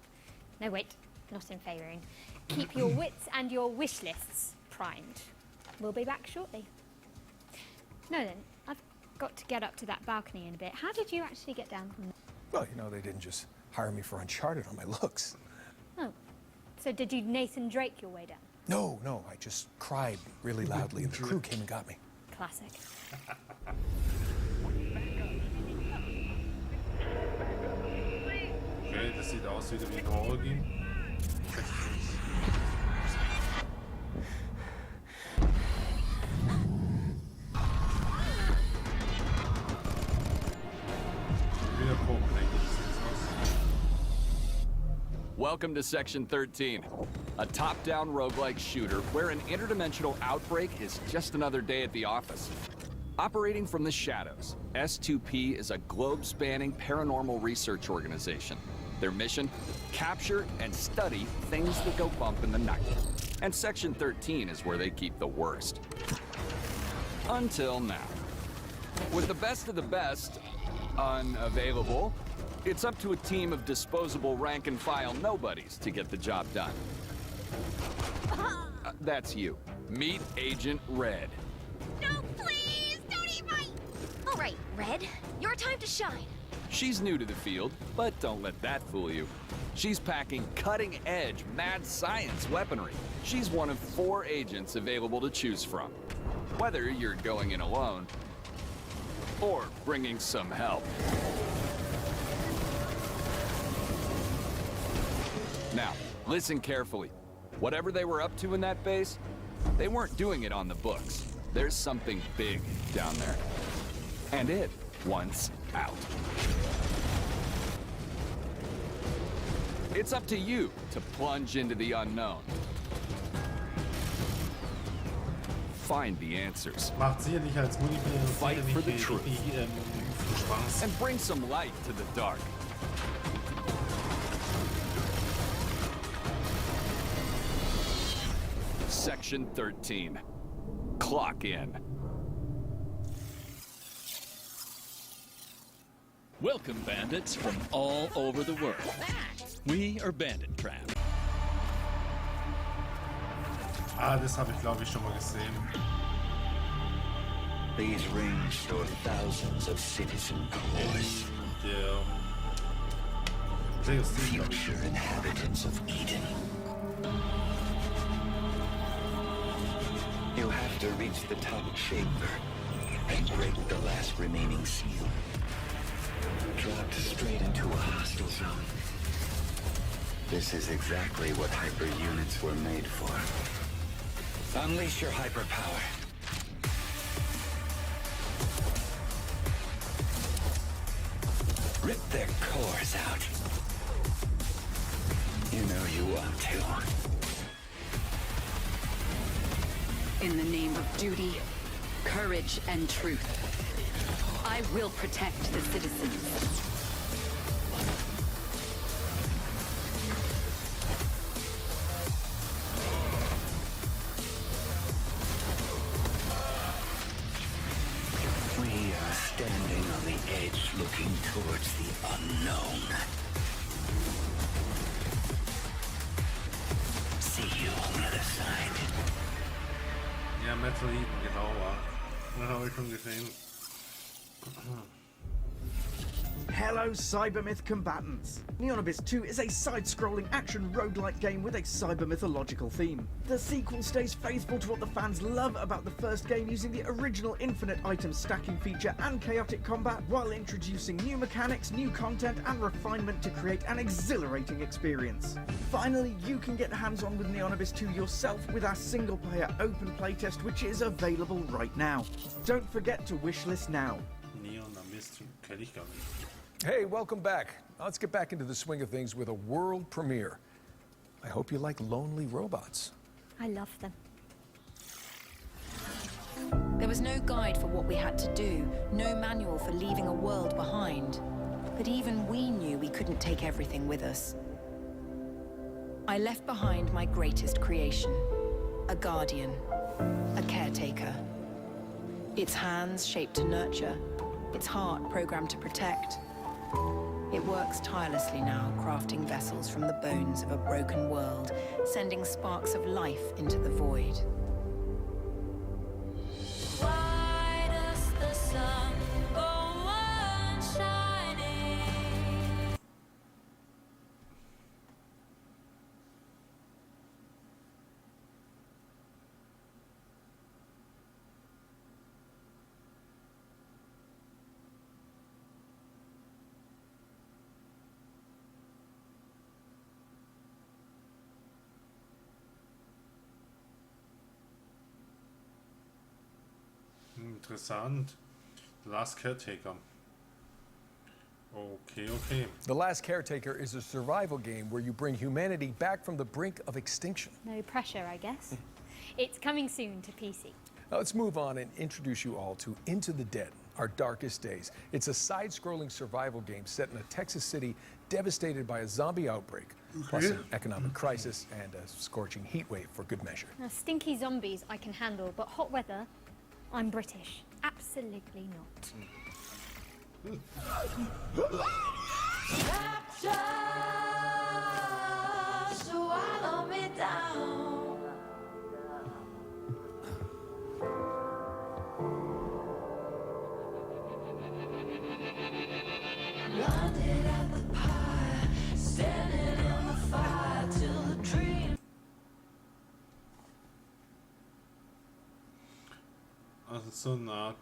No, wait, not in favouring. keep your wits and your wish lists primed. We'll be back shortly. No then, I've got to get up to that balcony in a bit. How did you actually get down from there? Well, you know, they didn't just hire me for Uncharted on my looks. Oh, so did you Nathan Drake your way down? No, I just cried really loudly and the crew came and got me. Classic. Okay, das sieht aus wieder wie ein Horror-Game. Welcome to Section 13, a top-down roguelike shooter where an interdimensional outbreak is just another day at the office. Operating from the shadows, S2P is a globe-spanning paranormal research organization. Their mission? Capture and study things that go bump in the night. And Section 13 is where they keep the worst. Until now. With the best of the best unavailable, it's up to a team of disposable rank-and-file nobodies to get the job done. That's you. Meet Agent Red. No, please! Don't eat my... All right, Red. Your time to shine. She's new to the field, but don't let that fool you. She's packing cutting-edge mad science weaponry. She's one of 4 agents available to choose from. Whether you're going in alone or bringing some help. Now, listen carefully. Whatever they were up to in that base, they weren't doing it on the books. There's something big down there. And it wants out. It's up to you to plunge into the unknown. Find the answers. Fight for the truth. And bring some light to the dark. Section 13. Clock in. Welcome, bandits from all over the world. We are Bandit Trap. Ah, das habe ich glaube ich schon mal gesehen. These rings store thousands of citizen cores. Future inhabitants of Eden. You have to reach the top chamber and break the last remaining seal. Dropped straight into a hostile zone. This is exactly what hyper units were made for. Unleash your hyper power. Rip their cores out. You know you want to. In the name of duty, courage, and truth, I will protect the citizens. We are standing on the edge looking towards the unknown. See you on the other side. Ja, Metal Eden, genau war. Das habe ich schon gesehen. Hello, Cybermyth combatants! Neon Abyss 2 is a side-scrolling action roguelike game with a cyber-mythological theme. The sequel stays faithful to what the fans love about the first game, using the original infinite item stacking feature and chaotic combat, while introducing new mechanics, new content, and refinement to create an exhilarating experience. Finally, you can get hands-on with Neon Abyss 2 yourself with our single-player open playtest, which is available right now. Don't forget to wishlist now. Neon Abyss 2 kenne ich gar nicht. Hey, welcome back. Now let's get back into the swing of things with a world premiere. I hope you like lonely robots. I love them. There was no guide for what we had to do, no manual for leaving a world behind. But even we knew we couldn't take everything with us. I left behind my greatest creation, a guardian, a caretaker. Its hands shaped to nurture, its heart programmed to protect. It works tirelessly now, crafting vessels from the bones of a broken world, sending sparks of life into the void. Why does the sun go on shining? Interessant. The Last Caretaker. Okay, okay. The Last Caretaker is a survival game where you bring humanity back from the brink of extinction. No pressure, I guess. It's coming soon to PC. Now let's move on and introduce you all to Into the Dead, Our Darkest Days. It's a side-scrolling survival game set in a Texas city devastated by a zombie outbreak, plus an economic crisis and a scorching heat wave for good measure. Now, stinky zombies I can handle, but hot weather, I'm British. Absolutely not. Swallow me down. Landed at the pie, standing in the fire till the dream. Also so eine Art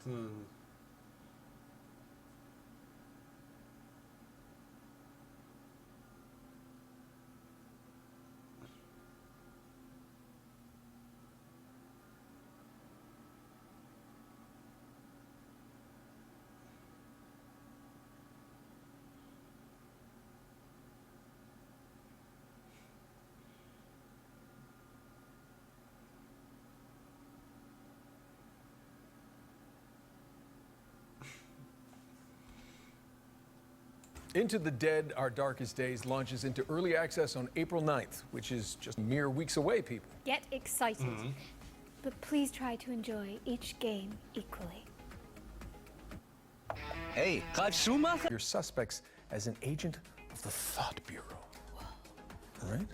Into the Dead, Our Darkest Days launches into early access on April 9th, which is just mere weeks away, people. Get excited. But please try to enjoy each game equally. Hey, Clive Schumacher! Your suspects as an agent of the Thought Bureau. All right?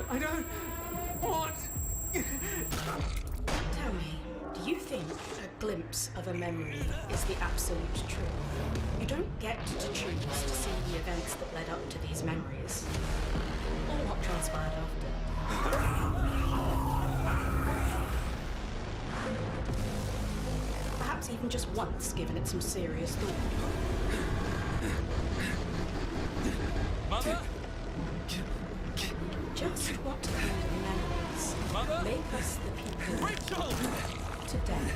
I don't want. Tell me, do you think a glimpse of a memory is the absolute truth? You don't get to choose to see the events that led up to these memories, or what transpired after. Perhaps even just once given it some serious thought. Mother? Just what kind of memories make us the people today?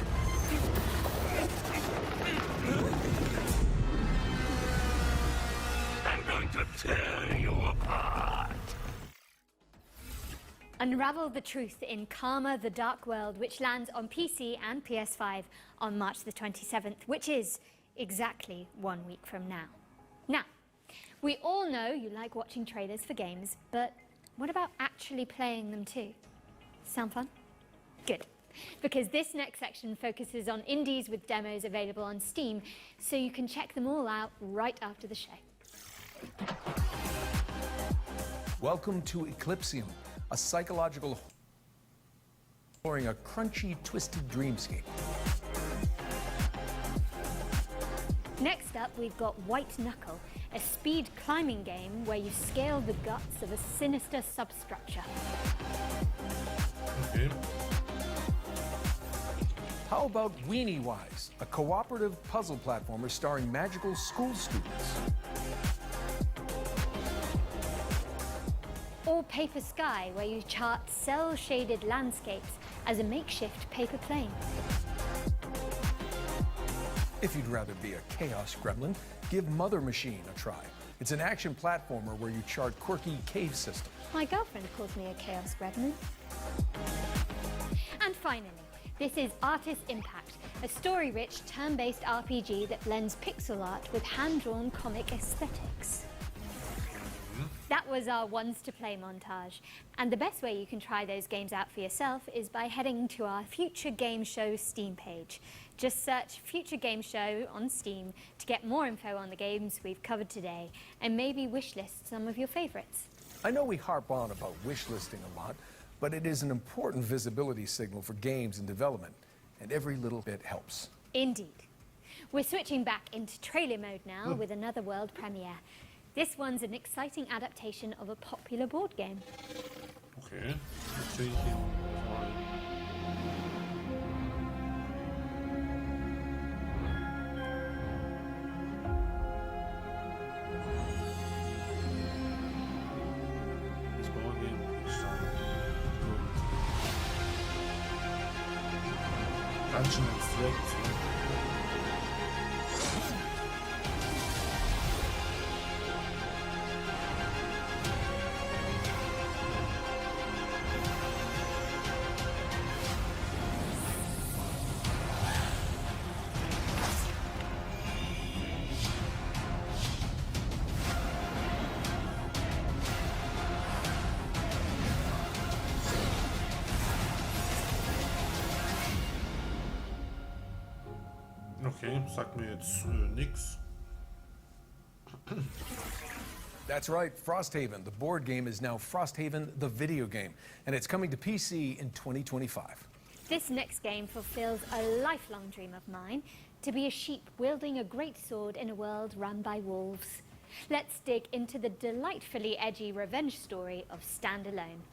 I'm going to tear you apart. Unravel the truth in Karma the Dark World, which lands on PC and PS5 on March the 27th, which is exactly 1 week from now. Now, we all know you like watching trailers for games, but what about actually playing them too? Sound fun? Good. Because this next section focuses on indies with demos available on Steam, so you can check them all out right after the show. Welcome to Eclipsium, a psychological exploring a crunchy, twisted dreamscape. Next up, we've got White Knuckle, a speed climbing game where you scale the guts of a sinister substructure. Okay. How about Weenie Wise, a cooperative puzzle platformer starring magical school students? Or Paper Sky, where you chart cell-shaded landscapes as a makeshift paper plane. If you'd rather be a chaos gremlin, give Mother Machine a try. It's an action platformer where you chart quirky cave systems. My girlfriend calls me a chaos gremlin. And finally, this is Artist Impact, a story-rich, turn-based RPG that blends pixel art with hand-drawn comic aesthetics. That was our ones to play montage. And the best way you can try those games out for yourself is by heading to our Future Game Show Steam page. Just search Future Game Show on Steam to get more info on the games we've covered today and maybe wishlist some of your favorites. I know we harp on about wishlisting a lot, but it is an important visibility signal for games in development, and every little bit helps. Indeed. We're switching back into trailer mode now with another world premiere. This one's an exciting adaptation of a popular board game. Okay, jetzt sehe ich ihn mal. Das Boardgame ganz schön abstrakt. Okay, sagt mir jetzt nix. That's right, Frosthaven, the board game, is now Frosthaven, the video game, and it's coming to PC in 2025. This next game fulfills a lifelong dream of mine, to be a sheep wielding a great sword in a world run by wolves. Let's dig into the delightfully edgy revenge story of Stand Alone.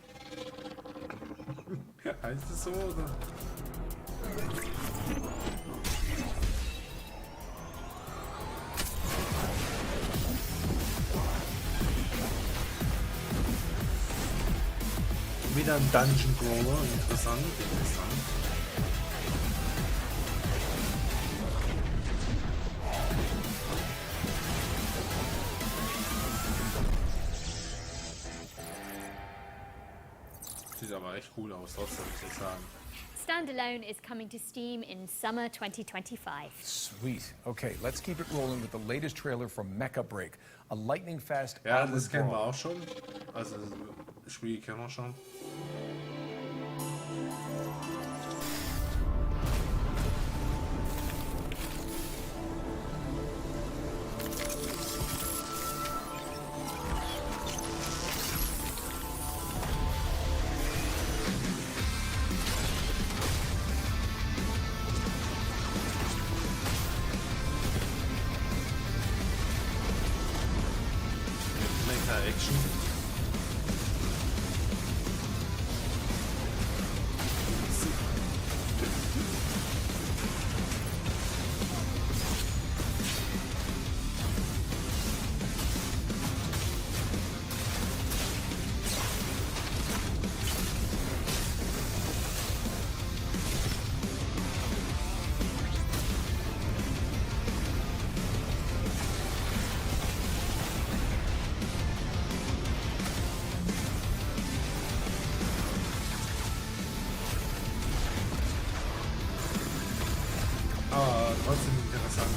Heißt es so, oder? Wieder ein Dungeon Crawler, interessant. Sieht aber echt cool aus, trotzdem muss ich sagen. Standalone is coming to Steam in summer 2025. Sweet. Okay, let's keep it rolling with the latest trailer from Mecha Break, a lightning-fast... Ja, das kennen wir auch schon. Also, das Spiel kennen wir schon. Action. Trotzdem interessant,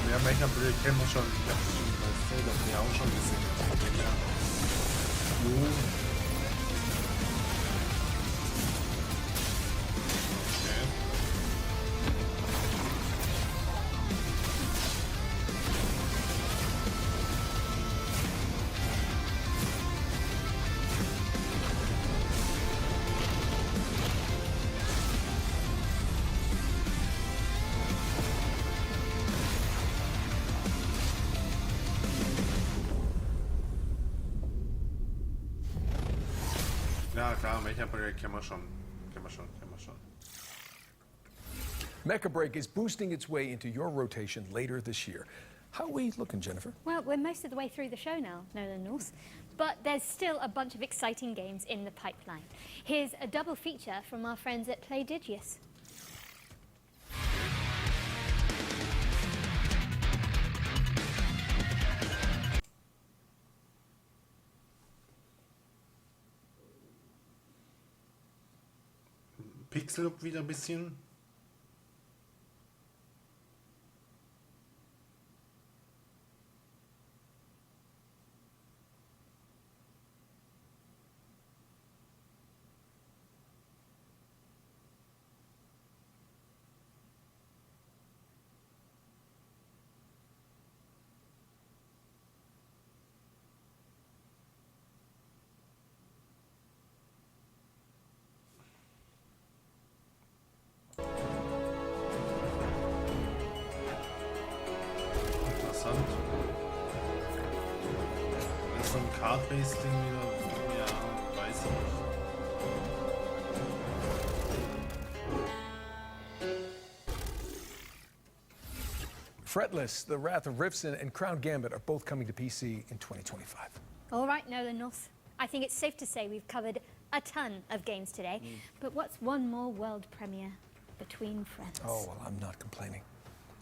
Ja, Mecha Break kennen wir schon. Ich hab's schon erzählt, das haben wir auch schon gesehen. Ja. Ja, klar, Mecha Break kennen wir schon. Mecha Break is boosting its way into your rotation later this year. How are we looking, Jennifer? Well, we're most of the way through the show now, Nolan North. But there's still a bunch of exciting games in the pipeline. Here's a double feature from our friends at Playdigious. Pixel-Look wieder ein bisschen. Interessant. Wenn es so ein Card-Based-Ding wieder, ja, weiß ich nicht. Fretless, The Wrath of Rifson, and Crown Gambit are both coming to PC in 2025. All right, Nolan North. I think it's safe to say we've covered a ton of games today. But what's one more world premiere between friends? Oh, well, I'm not complaining.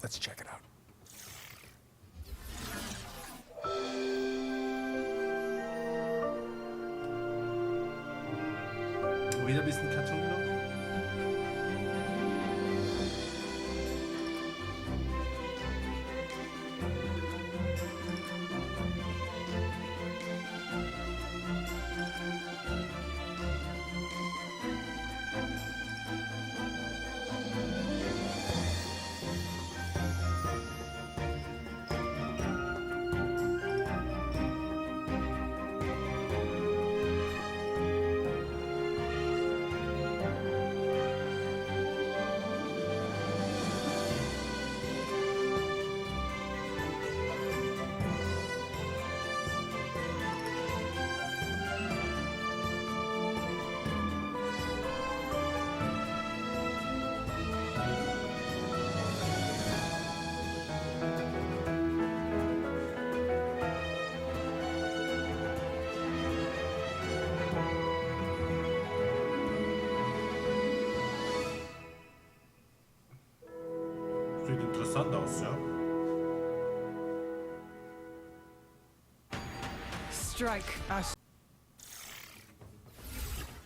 Let's check it out. Wieder ein bisschen Cartoon-Look. Sieht interessant aus, ja. Strike us.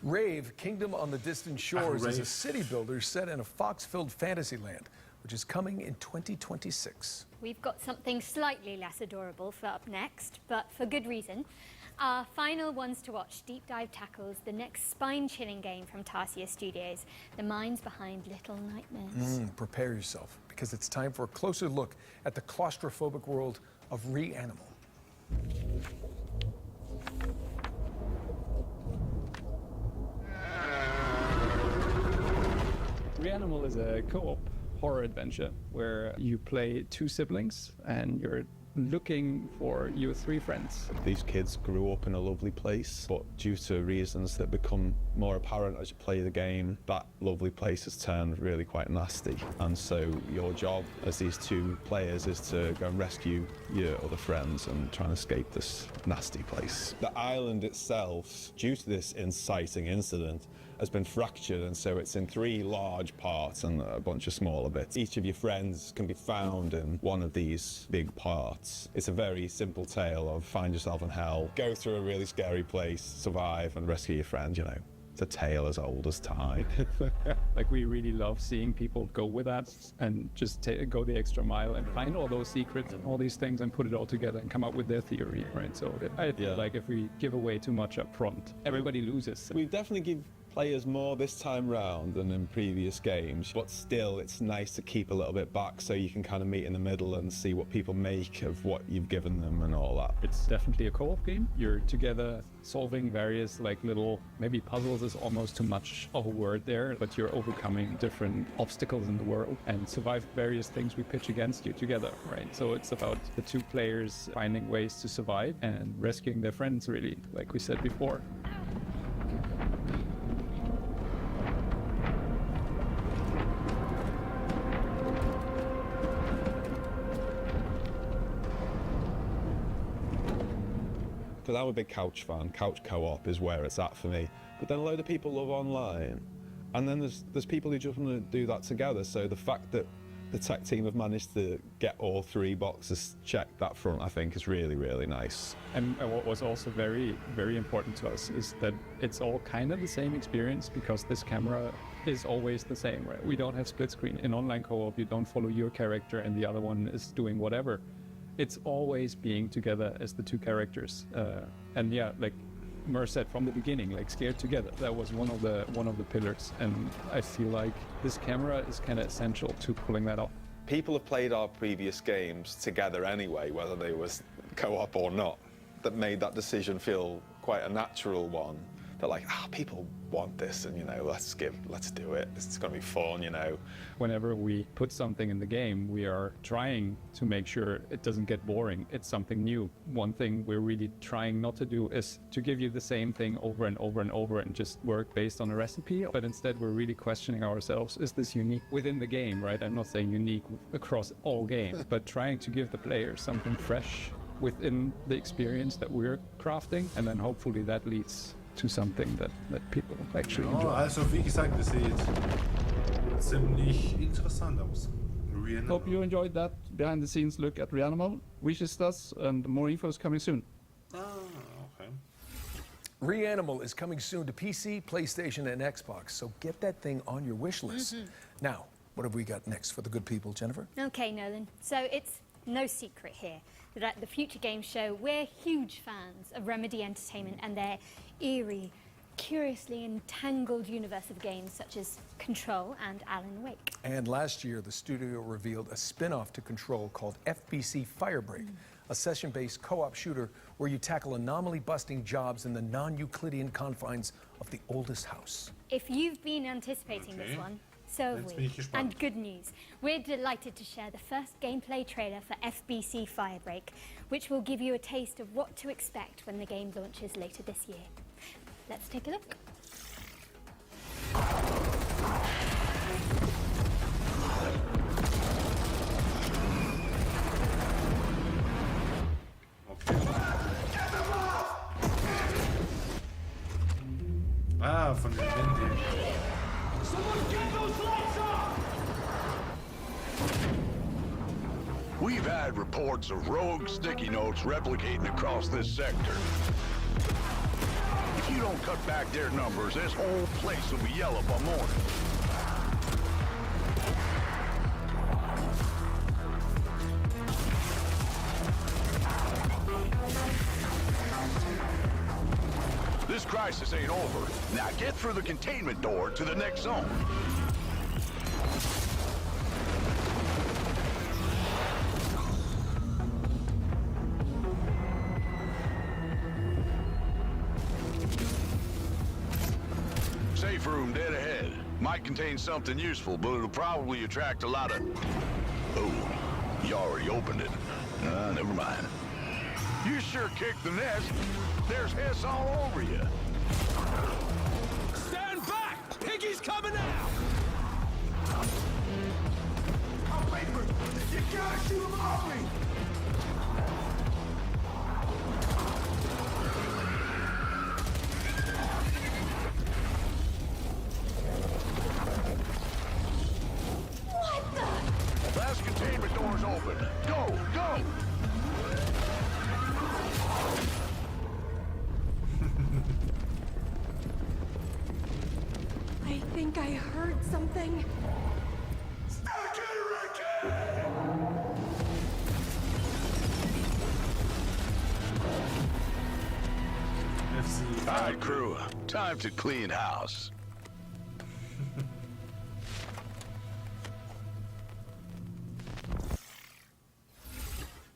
Rave, Kingdom on the Distant Shores, is a Rave. city builder set in a fox-filled fantasy land, which is coming in 2026. We've got something slightly less adorable for up next, but for good reason. Our final ones to watch deep dive tackles the next spine-chilling game from Tarsier Studios, the minds behind Little Nightmares. Prepare yourself, because it's time for a closer look at the claustrophobic world of Reanimal. Reanimal is a co-op horror adventure where you play two siblings and you're looking for your three friends. These kids grew up in a lovely place, but due to reasons that become more apparent as you play the game, that lovely place has turned really quite nasty. And so your job as these two players is to go and rescue your other friends and try and escape this nasty place. The island itself, due to this inciting incident, has been fractured, and so it's in three large parts and a bunch of smaller bits. Each of your friends can be found in one of these big parts. It's a very simple tale of find yourself in hell, go through a really scary place, survive and rescue your friend, you know. It's a tale as old as time. Like, we really love seeing people go with that and just go the extra mile and find all those secrets and all these things and put it all together and come up with their theory, right? So I feel like if we give away too much up front, everybody loses. We definitely give players more this time round than in previous games, but still it's nice to keep a little bit back so you can kind of meet in the middle and see what people make of what you've given them and all that. It's definitely a co-op game. You're together solving various like little, maybe puzzles is almost too much of a word there, but you're overcoming different obstacles in the world and survive various things we pitch against you together, right? So it's about the two players finding ways to survive and rescuing their friends, really, like we said before. because I'm a big couch fan. Couch co-op is where it's at for me. But then a load of people love online. And then there's people who just want to do that together. So the fact that the tech team have managed to get all 3 boxes checked up front, I think, is really, really nice. And what was also very, very important to us is that it's all kind of the same experience, because this camera is always the same, right? We don't have split screen. In online co-op, you don't follow your character and the other one is doing whatever. It's always being together as the 2 characters. And yeah, like Mer said from the beginning, like scared together. That was one of the pillars, and I feel like this camera is kind of essential to pulling that off. People have played our previous games together anyway, whether they was co-op or not. That made that decision feel quite a natural one. They're like, people want this, and let's do it. It's gonna be fun, Whenever we put something in the game, we are trying to make sure it doesn't get boring. It's something new. One thing we're really trying not to do is to give you the same thing over and over and over and just work based on a recipe, but instead we're really questioning ourselves, is this unique within the game, right? I'm not saying unique across all games, but trying to give the player something fresh within the experience that we're crafting, and then hopefully that leads to something that people actually enjoy. Also wie gesagt, das sieht ziemlich interessant aus. Hope you enjoyed that behind the scenes look at Reanimo. Wishes us, and more info is coming soon. Okay. Reanimal is coming soon to PC, PlayStation, and Xbox, so get that thing on your wish list. Now, what have we got next for the good people, Jennifer? Okay, Nolan. So it's no secret here that at the Future Games Show, we're huge fans of Remedy Entertainment and their eerie, curiously entangled universe of games such as Control and Alan Wake. And last year, the studio revealed a spin-off to Control called FBC Firebreak, a session-based co-op shooter where you tackle anomaly-busting jobs in the non-Euclidean confines of the oldest house. If you've been anticipating this one, so have we. And good news, we're delighted to share the first gameplay trailer for FBC Firebreak, which will give you a taste of what to expect when the game launches later this year. Let's take a look. Von den Wänden. We've had reports of rogue sticky notes replicating across this sector. If you don't cut back their numbers, this whole place will be yellow by morning. This crisis ain't over. Now get through the containment door to the next zone. Safe room dead ahead. Might contain something useful, but it'll probably attract a lot of... Oh, you already opened it. Never mind. You sure kicked the nest. There's hiss all over you. Stand back! Piggy's coming out! Oh, wait, you gotta shoot him off me! What the? Last containment door's open. Go, go! I think I heard something. All right, crew. Time to clean house.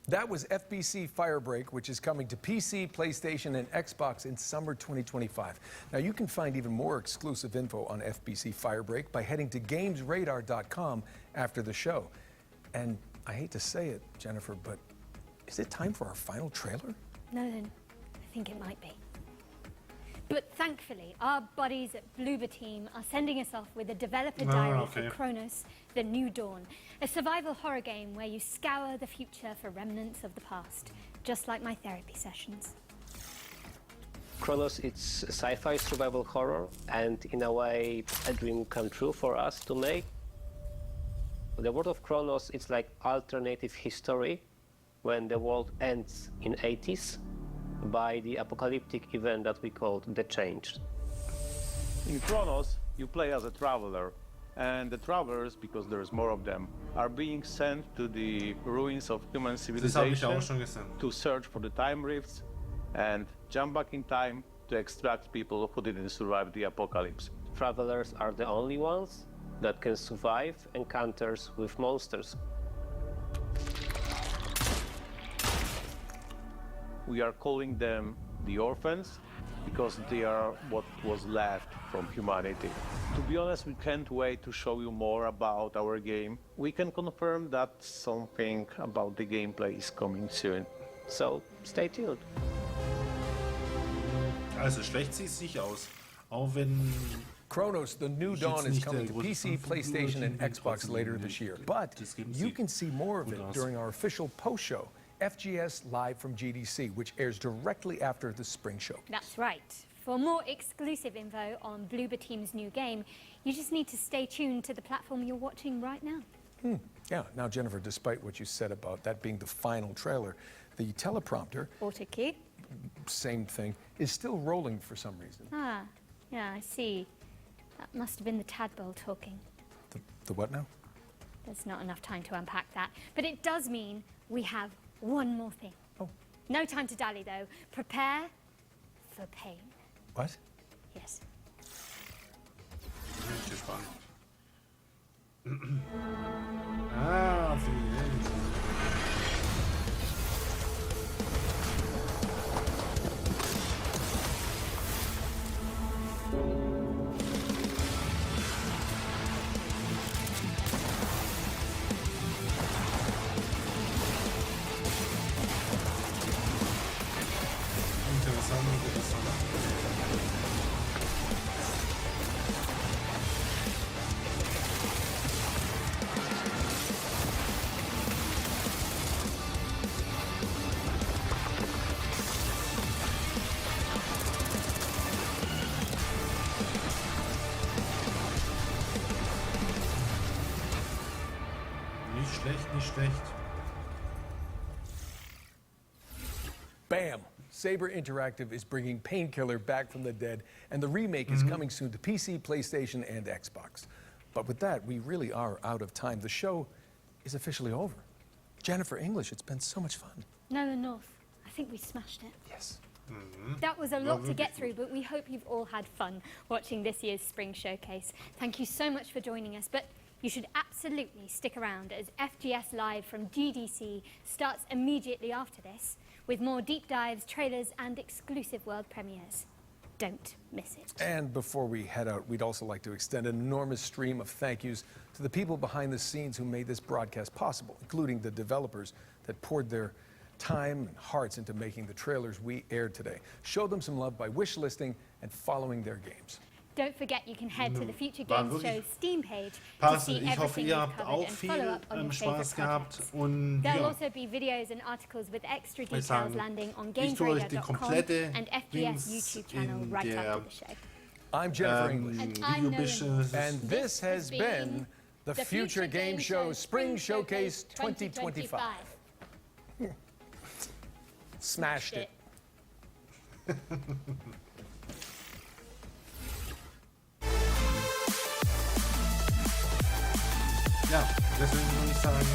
That was FBC Firebreak, which is coming to PC, PlayStation, and Xbox in summer 2025. Now, you can find even more exclusive info on FBC Firebreak by heading to gamesradar.com after the show. And I hate to say it, Jennifer, but is it time for our final trailer? Nolan, I think it might be. But thankfully, our buddies at Bloober Team are sending us off with a developer diary for Kronos, The New Dawn, a survival horror game where you scour the future for remnants of the past, just like my therapy sessions. Chronos, it's a sci-fi survival horror, and in a way, a dream come true for us to make. The world of Chronos, it's like alternative history when the world ends in 80s by the apocalyptic event that we called the Change. In Chronos, you play as a traveler, and the travelers, because there's more of them, are being sent to the ruins of human civilization to search for the time rifts and jump back in time to extract people who didn't survive the apocalypse. Travelers are the only ones that can survive encounters with monsters. We are calling them the orphans because they are what was left from humanity. To be honest, we can't wait to show you more about our game. We can confirm that something about the gameplay is coming soon. So, stay tuned. Also schlecht sieht es nicht aus. Auch wenn Chronos, The New Dawn is coming to PC, PlayStation, and Xbox later this year. But you can see more of it during our official post-show, FGS Live from GDC, which airs directly after the spring show. That's right. For more exclusive info on Bloober Team's new game, you just need to stay tuned to the platform you're watching right now. Yeah, now Jennifer, despite what you said about that being the final trailer, the teleprompter, Auto key. same thing, is still rolling for some reason. Ah, yeah, I see. That must have been the tadpole talking. The what now? There's not enough time to unpack that. But it does mean we have one more thing. Oh. No time to dally, though. Prepare for pain. What? Yes. bin ich gespannt. Ah, nicht schlecht. Bam! Saber Interactive is bringing Painkiller back from the dead, and the remake is coming soon to PC, PlayStation, and Xbox. But with that, we really are out of time. The show is officially over. Jennifer English, it's been so much fun. Noah North, I think we smashed it. Yes. That was a lot to get through, but we hope you've all had fun watching this year's Spring Showcase. Thank you so much for joining us, but you should absolutely stick around as FGS Live from GDC starts immediately after this, with more deep dives, trailers, and exclusive world premieres. Don't miss it. And before we head out, we'd also like to extend an enormous stream of thank yous to the people behind the scenes who made this broadcast possible, including the developers that poured their time and hearts into making the trailers we aired today. Show them some love by wish listing and following their games. Don't forget you can head to the Future War Games wirklich Show's Steam page to Pass. see Ich hoffe, everything ihr we've habt covered auch and follow viel up on your Spaß favorite gehabt. projects. Und There'll ja, also be videos and articles with extra ich details sagen, landing on ich tue euch die gamesradar.com komplette and FGS Dings YouTube channel in right der after the show. I'm Jennifer English. And I'm Noah North. And this has been the Future Game Show Spring Showcase 2025. Smashed it. Ja, deswegen würde ich sagen,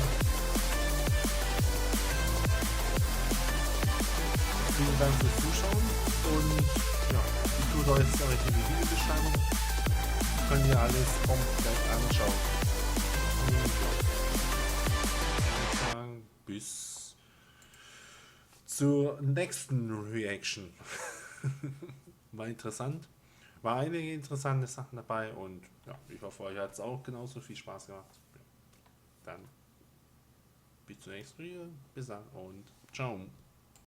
vielen Dank fürs Zuschauen und ja, ich tue euch in die Videobeschreibung. Könnt ihr alles komplett anschauen. Und ja, ich würde sagen, bis zur nächsten Reaction. War interessant. War einige interessante Sachen dabei und ja, ich hoffe, euch hat es auch genauso viel Spaß gemacht. Ja. Dann bis zur nächsten Video. Bis dann und ciao.